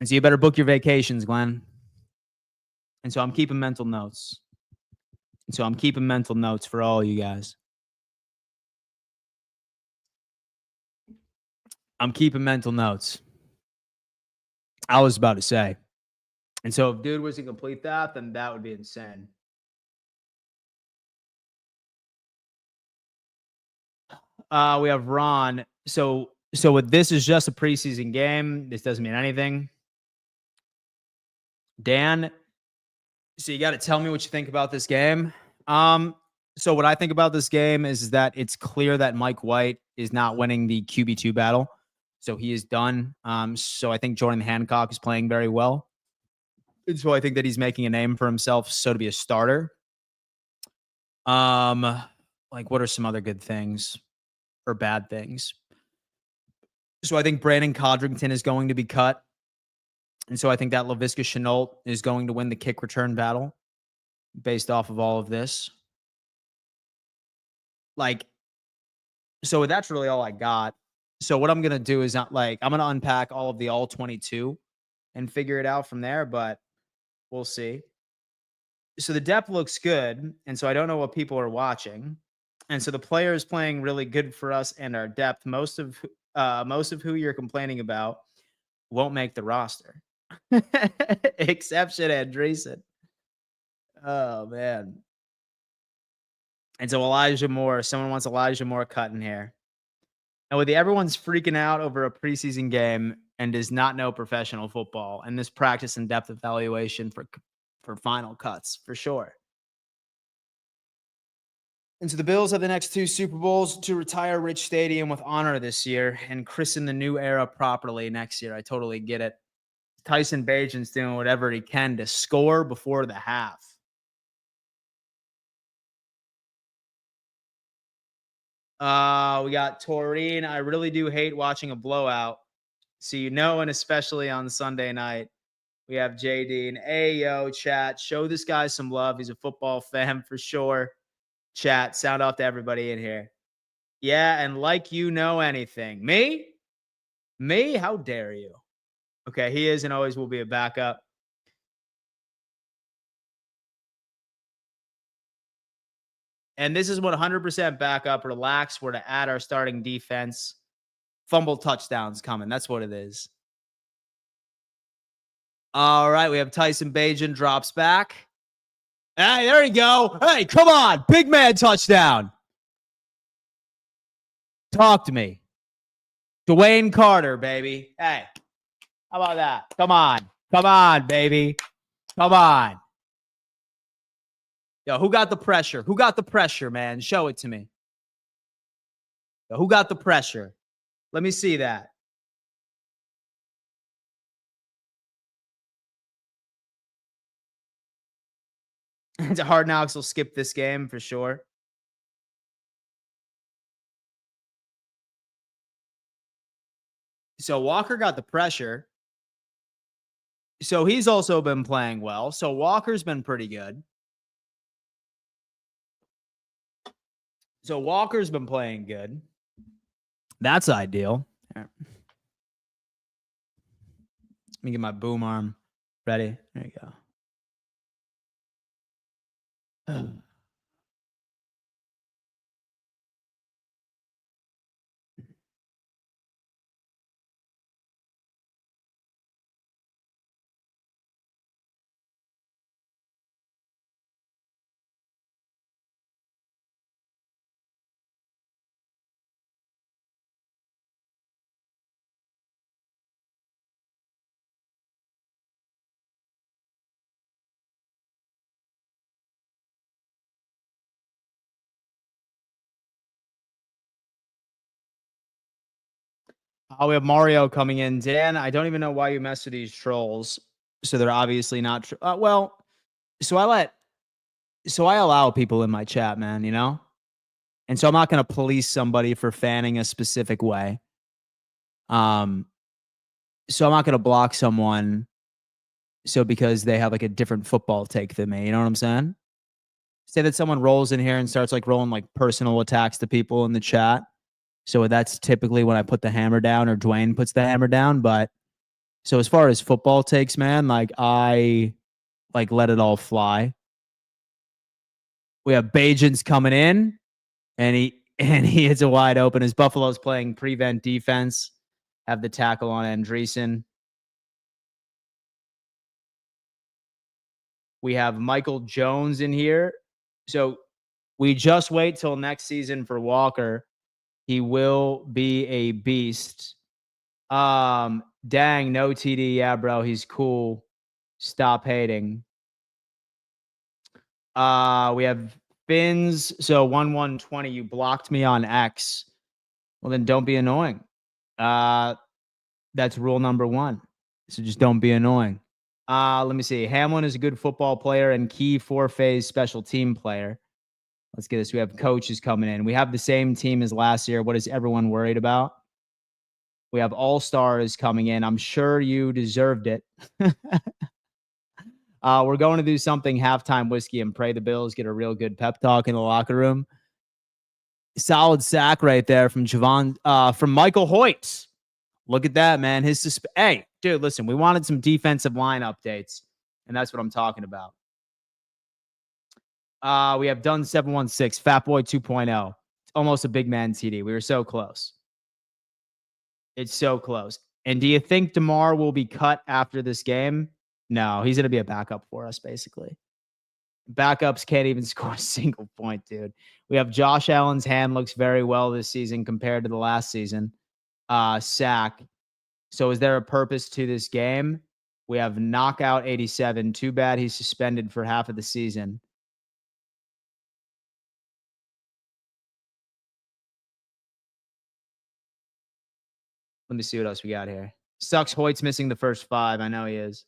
And so you better book your vacations, Glenn. And so I'm keeping mental notes. And so I'm keeping mental notes for all you guys. I'm keeping mental notes. I was about to say. And so if dude was to complete that, then that would be insane. We have Ron. So with this is just a preseason game. This doesn't mean anything. Dan, so you got to tell me what you think about this game. So what I think about this game is that it's clear that Mike White is not winning the QB2 battle. So he is done. So I think Jordan Hancock is playing very well. And so I think that he's making a name for himself. So to be a starter. Like what are some other good things or bad things? So I think Brandon Codrington is going to be cut. And so I think that Laviska Shenault is going to win the kick return battle based off of all of this. Like, so that's really all I got. So what I'm going to do is not like, I'm going to unpack all of the all 22 and figure it out from there, but we'll see. So the depth looks good. And so I don't know what people are watching. And so the player is playing really good for us and our depth. Most of who you're complaining about won't make the roster. Exception Andreessen. Oh, man. And so Elijah Moore, someone wants Elijah Moore cut in here. And with everyone's freaking out over a preseason game and does not know professional football and this practice and depth evaluation for final cuts, for sure. And so the Bills have the next 2 Super Bowls to retire Rich Stadium with honor this year and christen the new era properly next year. I totally get it. Tyson Bagent's doing whatever he can to score before the half. We got Taurine. I really do hate watching a blowout. So and especially on Sunday night. We have JD and Ayo chat. Show this guy some love. He's a football fan for sure. Chat. Sound off to everybody in here. Yeah, and like you know anything. Me? Me? How dare you? Okay, he is and always will be a backup. And this is 100% backup. Relax. We're to add our starting defense. Fumble touchdowns coming. That's what it is. All right, we have Tyson Bagent drops back. Hey, there you go. Hey, come on. Big man touchdown. Talk to me. Dwayne Carter, baby. Hey, how about that? Come on. Come on, baby. Come on. Yo, who got the pressure? Who got the pressure, man? Show it to me. Yo, who got the pressure? Let me see that. Hard Knocks will skip this game for sure. So Walker got the pressure. So he's also been playing well. So Walker's been pretty good. So Walker's been playing good. That's ideal. Let me get my boom arm ready. There you go. Oh, we have Mario coming in. Dan, I don't even know why you mess with these trolls. So they're obviously not. So I allow people in my chat, man, you know? And so I'm not going to police somebody for fanning a specific way. So I'm not going to block someone. So because they have like a different football take than me, you know what I'm saying? Say that someone rolls in here and starts like rolling like personal attacks to people in the chat. So that's typically when I put the hammer down or Dwayne puts the hammer down. But so as far as football takes, man, like I like let it all fly. We have Bagent's coming in and he hits a wide open as Buffalo's playing prevent defense. Have the tackle on Andreessen. We have Michael Jones in here. So we just wait till next season for Walker. He will be a beast. Dang, no TD. Yeah, bro, he's cool. Stop hating. We have Fins. So 1-1-20. You blocked me on X. Well, then don't be annoying. That's rule number 1. So just don't be annoying. Let me see. Hamlin is a good football player and key 4-phase special team player. Let's get this. We have coaches coming in. We have the same team as last year. What is everyone worried about? We have all-stars coming in. I'm sure you deserved it. We're going to do something halftime whiskey and pray the Bills get a real good pep talk in the locker room. Solid sack right there from from Michael Hoyt. Look at that, man. Hey, dude, listen, we wanted some defensive line updates, and that's what I'm talking about. We have done 716, Fat Boy 2.0. It's almost a big man TD. We were so close. It's so close. And do you think DeMar will be cut after this game? No, he's going to be a backup for us, basically. Backups can't even score a single point, dude. We have Josh Allen's hand looks very well this season compared to the last season. Sack. So is there a purpose to this game? We have knockout 87. Too bad he's suspended for half of the season. Let me see what else we got here. Sucks Hoyt's missing the first 5. I know he is.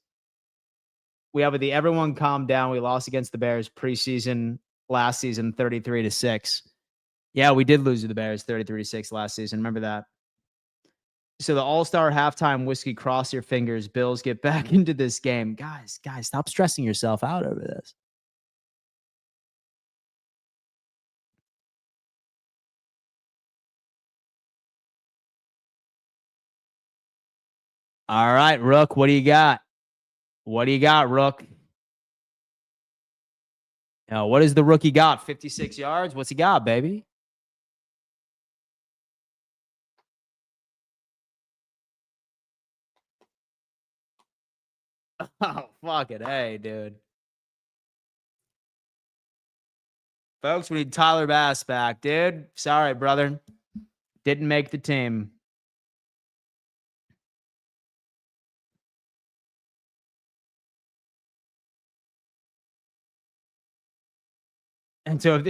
We have the everyone calm down. We lost against the Bears preseason last season 33-6. Yeah, we did lose to the Bears 33-6 last season. Remember that. So the All-Star halftime whiskey, cross your fingers. Bills get back into this game. Guys, stop stressing yourself out over this. All right, Rook, what do you got? What do you got, Rook? Now, what does the rookie got? 56 yards? What's he got, baby? Oh, fuck it. Hey, dude. Folks, we need Tyler Bass back, dude. Sorry, brother. Didn't make the team. And so if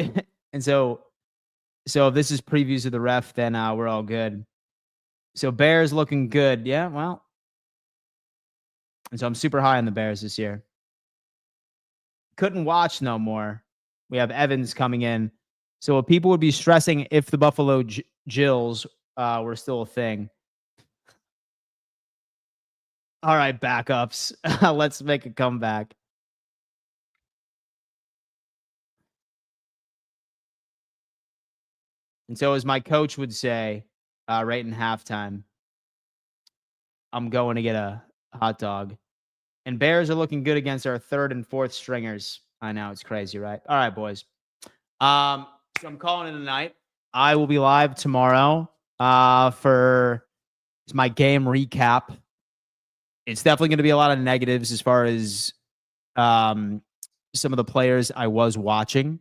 this is previews of the ref, then we're all good. So Bears looking good. Yeah, well. And so I'm super high on the Bears this year. Couldn't watch no more. We have Evans coming in. So people would be stressing if the Buffalo Jills were still a thing. All right, backups. Let's make a comeback. And so as my coach would say, right in halftime, I'm going to get a hot dog. And Bears are looking good against our 3rd and 4th stringers. I know, it's crazy, right? All right, boys. So I'm calling it a night. I will be live tomorrow for my game recap. It's definitely going to be a lot of negatives as far as some of the players I was watching.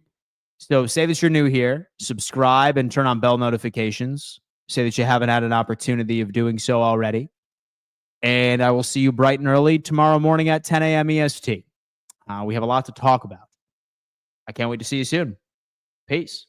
So say that you're new here, subscribe and turn on bell notifications. Say that you haven't had an opportunity of doing so already. And I will see you bright and early tomorrow morning at 10 a.m. EST. We have a lot to talk about. I can't wait to see you soon. Peace.